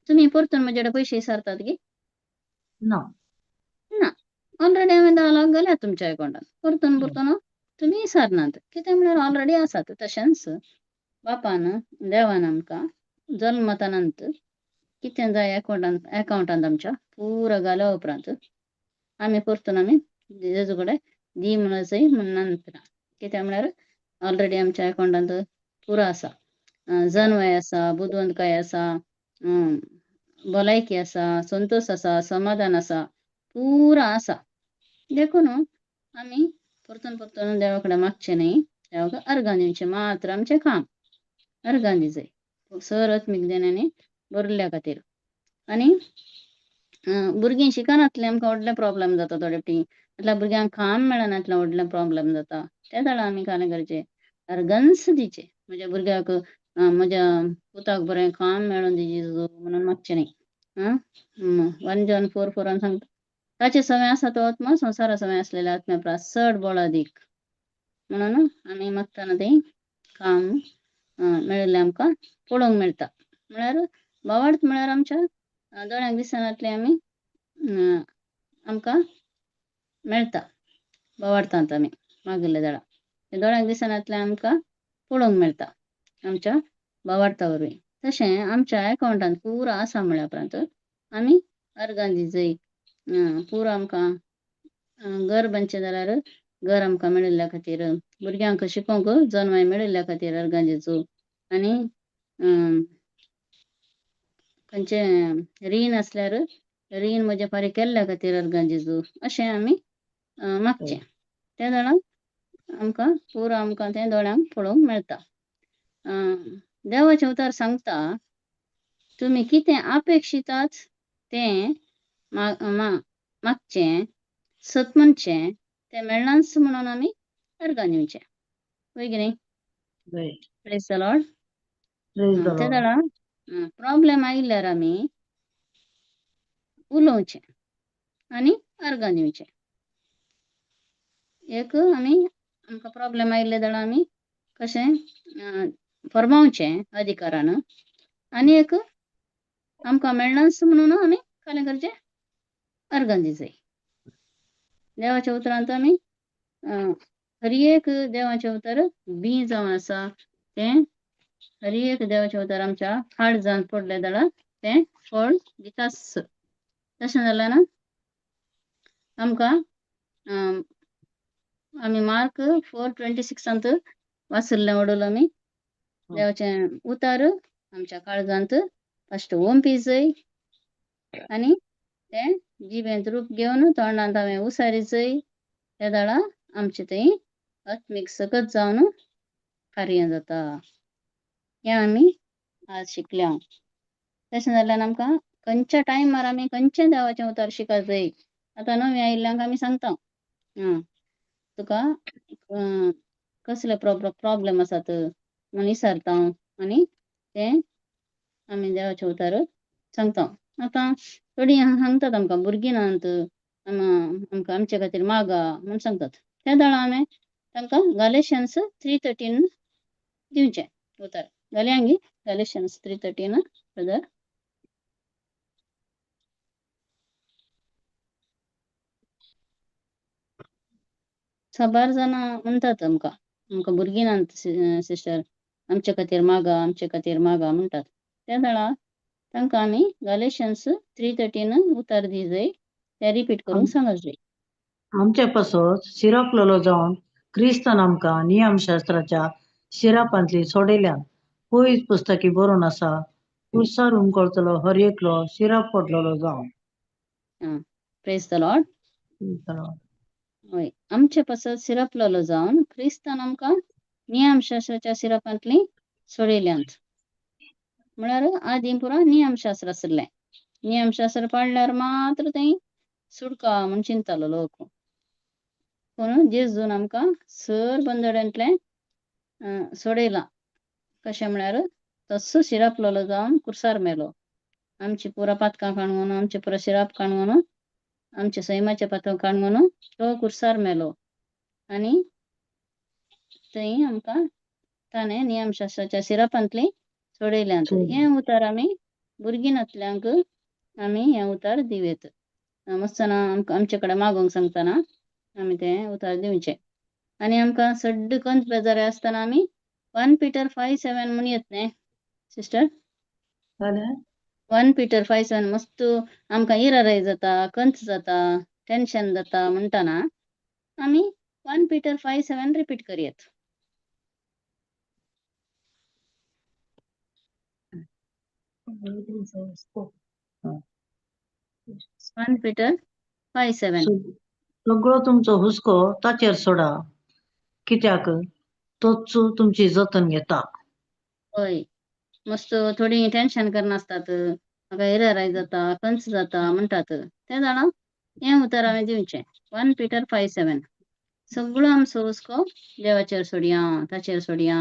तुमी परतून म्हजे कडेन पयशे विचारतात गे ना. ना. ऑलरेडी हांवें 10 लाख घाल्यात तुमच्या अकावंटांत. परतून तुमी विचारनात. कित्याक म्हळ्यार ऑलरेडी आसात. तशेंच बापान देवान आमकां जल्मतानंत कितें जाय अकावंटांत आमच्या पुरो घाल्या उपरांत आमी परतून जेजू कडेन दी म्हणसय म्हणनात ना. कित्याक म्हळ्यार ऑलरेडी आमच्या अकावंटांत पुरो आसा. जनवय आसा, बुदवंतकाय आसा, भलायकी आसा, संतोष आसा, समाधान आसा, पुरो आसा. देखून आमी परतून देवा कडेन मागचें न्ही. देवाक अर्गां दिवचें मात्र आमचें काम. अर्गां दिजय. सर आत्मीक देण्याने भरल्या खातीर. आनी भुरगीं शिकनातलें आमकां व्हडले प्रॉब्लेम जाता थोडे फावटी. नाटल्या भुरग्यांक खाण मेळनातलें व्हडलें प्रॉब्लेम जाता. त्या दाळा आमी कालें करचें अर्गन्स दिचें. म्हज्या भुरग्याक म्हज्या पुताक बरें खाण मेळून दी जेजू म्हणून मागचें न्ही. 1 जॉन 4:4 सांगता ताचे सवय आसा तो आत्मा संवसारा सवय असलेल्या आत्म्या चड बळ दीक म्हणून आमी मागतना तें काम मेळिल्लें आमकां पळोवंक मेळटा. म्हळ्यार बावार्थ म्हळ्यार आमच्या दोळ्यांक दिसनातलें आमी आमकां मेळटा. बावार्थांत आमी मागिल्ल्या दाळा तें दोळ्यांक दिसनातलें आमकां पळोवंक मेळटा आमच्या बावार्था वरवीं. तशें आमच्या अकावंटांत पुरो आसा म्हळ्या उपरांत आमी अर्गां दिजय. पुरो आमकां घर बांदचें जाल्यार घर आमकां मेळिल्ल्या खातीर भुरग्यांक शिकोवंक जनवय मेळिल्ल्या खातीर अर्गां जेजू. आनी खंयचें रीण आसल्यार रीण म्हजें फारीक केल्ल्या खातीर अर्गां जेजू अशें आमी मागचें. त्या दाळा आमकां पुरो आमकां तें दोळ्यांक पळोवंक मेळटा. देवाचें उतर सांगता तुमी कितें अपेक्षितात तें मागचें सतमनचें तें मेळनाच म्हणून आमी अर्गां दिवचें. वय की न्ही. Praise the Lord. त्या दाळा प्रॉब्लेम आयिल्ल्यार आमी उलोवचें. आणि अर्घां दिवचे. एक आमी आमकां प्रॉब्लेम आयिल्ले जाल्यार आमी कशें फर्मावचें अधिकारान, आनी एक आमकां मेळनास म्हणून आमी फाल्यां करचें अर्घां दिवचें. देवाच्या उतरांत आमी हर एक देवाचें उतर बी जावन आसा तें हर एक देवाचें उतर आमच्या खाड जावन पडलें जाल्यार तें फळ दिताच. तशें जाल्यार ना आमकां आमी मार्क 4:26 वाचल्लें वडोल आमी देवाचें उतार आमच्या काळजांत फस्ट ओंपी जाय आनी तें जिबेंत रूप घेवन तोंडांत हांवें उसारी जाय. त्या दाळा आमचें थंय आत्मीक सकत जावन कार्य जाता. हें आमी आज शिकल्या. तशें जाल्यार आमकां खंयच्या टायमार आमी खंयचें देवाचें उतार शिकूंक जाय. आतां नवे आयिल्ल्यांक आमी सांगता तुका कसले प्रॉब्लेम आसात म्हूण विचारता आनी तें आमी देवाचें उतार सांगता. आतां थोडीं सांगतात आमकां भुरगीं नात आमकां आमचे खातीर मागा म्हूण सांगतात. त्या दाळा आमी तांकां गॅलेशियन्स 3:13 दिवचें उतार. घालयांगी गॅलेशियन्स 3:13 ब्रदर. साबार जाणां म्हणटात आमकां भुरगीं नात सिस्टर आमचे खातीर मागा आमचे खातीर मागा म्हणटात. त्या दाळा तांकां आमी गॅलेशियन्स 3:13 उतार दी जाय. तें रिपीट करूंक सांगत जाय. आमचे पासत शिरापलेलो जावन क्रिस्तान आमकां नियमशास्त्राच्या शिरापांतली सोडयल्यान पयस पुस्तकी बरोवन आसा, कुर्सार उमकळतलो हर एकलो शिराप पडलेलो जावन. Praise the Lord. हय, आमचे पासत शिरापलेलो जावन क्रिस्तान आमकां नियमशास्त्राच्या शिरापांतली सोडयल्यांत. म्हळ्यार आदीं पुरो नियमशास्त्र आसलें. नियमशास्त्र पाळल्यार मात्र थंय सुटका म्हूण चिंततालो लोक. पूण जेजून आमकां सर बंदड्यांतलें सोडयलां. कशें म्हळ्यार तस्सो शिरापलेलो जावन कुर्सार मेलो. आमची पुरा पातकां काणून आमचे पुरो शिराप काणून आमचे सैमाचे पातक काणून तो कुर्सार मेलो. आनी थंय आमकां ताणें नियमशास्त्राच्या शिरापांतली सोडयल्यांत. हें उतार आमी भुरगीं नातल्यांक आमी हें उतार दिवेत. मस्तना आमचे कडेन मागोंक सांगतना आमी तें उतार दिवचें. आनी आमकां सड्ड कंत बेजारी आसतना आमी 1 Peter 5:7 म्हूण येत न्ही सिस्टर. 1 Peter 5:7 मस्त आमकां इराराय जाता, कंत जाता, टेन्शन जाता म्हणटाना आमी 1 Peter 5:7 रिपीट करयेत. वन Peter 5:7 सगळो तुमचो हुस्को ताचेर सोडा, कित्याक तोच तुमची जतन घेता. हय, मस्त थोडीं टेन्शन करनासतात, म्हाका इराराय जाता, कंस जाता म्हणटात. त्या जाणा हें उतार आमी दिवचें. 1 Peter 5:7 सगळो आमचो हुस्को देवाचेर सोडया, ताचेर सोडया,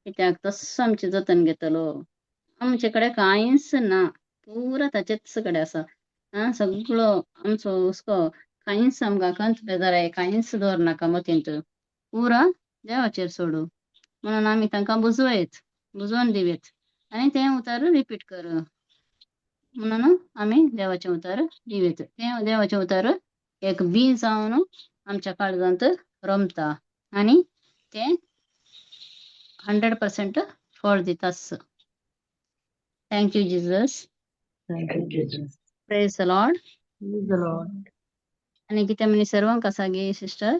कित्याक तस्सो आमचें जतन घेतलो. आमचे कडेन कांयच ना, पुरो ताचेच कडेन आसा. सगळो आमचो हुस्को कांयच आमकां कंत बेजाराय कांयच दवरनाका मतींत, पुरो देवाचेर सोडू म्हणून आमी तांकां बुजोवन दिवेत. आनी तें उतार रिपीट कर म्हणून आमी देवाचें उतार दिवेत. तें देवाचें उतार एक बी जावन आमच्या काळजांत रमता आनी तें 100% फळ दितास. Thank you Jesus. Praise the Lord. आनी कितें म्हणी सर्वांक आसा गे सिस्टर.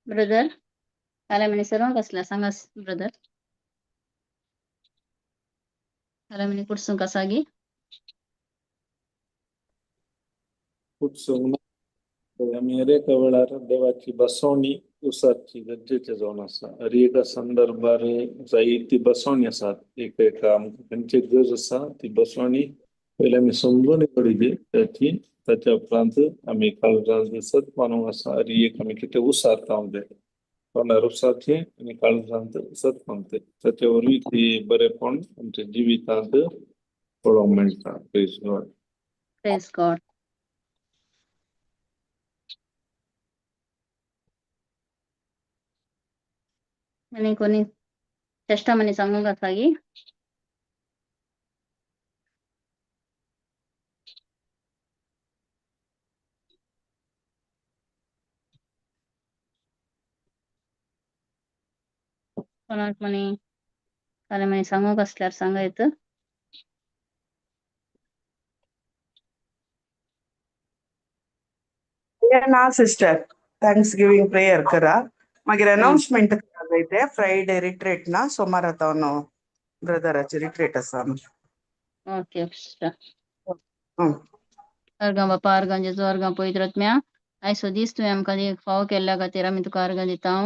ब्रदर फाल्यां म्हणी सर्वांक आसल्या सांगा ब्रदर. फाल्यां म्हणी कुडसूंक आसा गे. कुडसूंक आमी एका वेळार देवाची बसवणी उसाची गरजेचें जावन आसा. हर एका संदर्भार जायती बसवणी आसात. एक आमकां खंयची गरज आसा ती बसवणी पयलीं आमी समजून घेवची त्याची ताच्या उपरांत आमी काळजां दिसत मानूंक आसा रियेक आमी कितें उसारता म्हणजे तोंडार उसारचें आनी काळजांत सत मानते ताचे वरवीं ती बरेपण आमच्या जिवितांत पळोवंक मेळटा. Praise God. Praise God. आनी कोणी टेस्टामनी सांगूंक आसा की कोणाक म्हणी जाल्यार म्हणी सांगूंक आसल्यार सांगयत. ना सिस्टर थँक्स गिविंग प्रेयर करा मागीर अनाउन्समेंट करा जायते फ्रायडे रिट्रीट ना सोमार आता ब्रदराचे रिट्रीट आसा. Okay sister. हं. अर्गां बापा अर्गां जेजू अर्गां पवित्र आत्म्या आयचो दीस तुवें आमकां एक फावो केल्ल्या खातीर आमी तुका अर्गां दिता.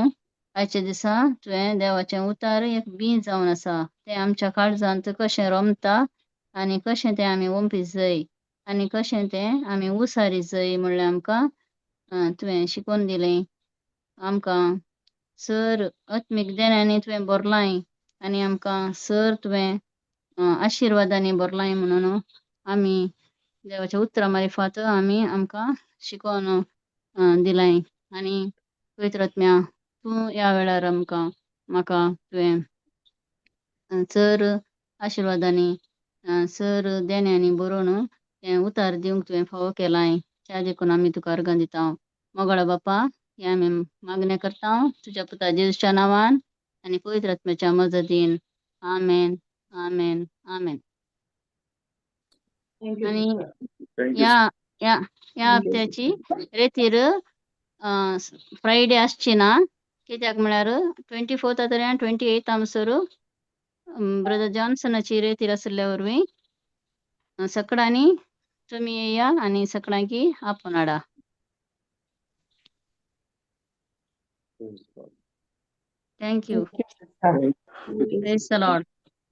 आयच्या दिसा तुवें देवाचें उतार एक बीं जावन आसा तें आमच्या काळजांत कशें रोमता आनी कशें तें आमी वंपी जाय आनी कशें तें आमी उसारी जाय म्हणल्यार आमकां तुवें शिकोवन दिलें. आमकां सर आत्मीक ज्ञानांनी तुवें भरलाय आनी आमकां सर तुवें आशिर्वादांनी भरलाय म्हणून आमी देवाच्या उतरां मार्फत आमी आमकां शिकोवन दिलाय. आनी पवित्र आत्म्या तूं ह्या वेळार आमकां म्हाका तुवें चड आशिर्वादांनी चड देण्यांनी भरून तें उतार दिवंक तुवें फावो केलाय. त्या देखून आमी तुका अर्गां दिता. मोगळा बापा हे आमी मागणें करता तुज्या पुता जेजूच्या नांवान आनी पवित्र आत्म्याच्या मजतीन. आमेन आमेन आमेन. Thank you, आनी sister. थँक्यू. या या ह्या हप्त्याची रेतीर फ्रायडे आसची ना कित्याक म्हळ्यार 24 तरी आनी 28 म्हणसर ब्रदर जॉन्सनाची रेतीर आसल्या वरवीं सकाळांनी तुमी येया आनी सकाळांकी आपोवन हाडा. Thank you. Thank you, sister. Praise the Lord.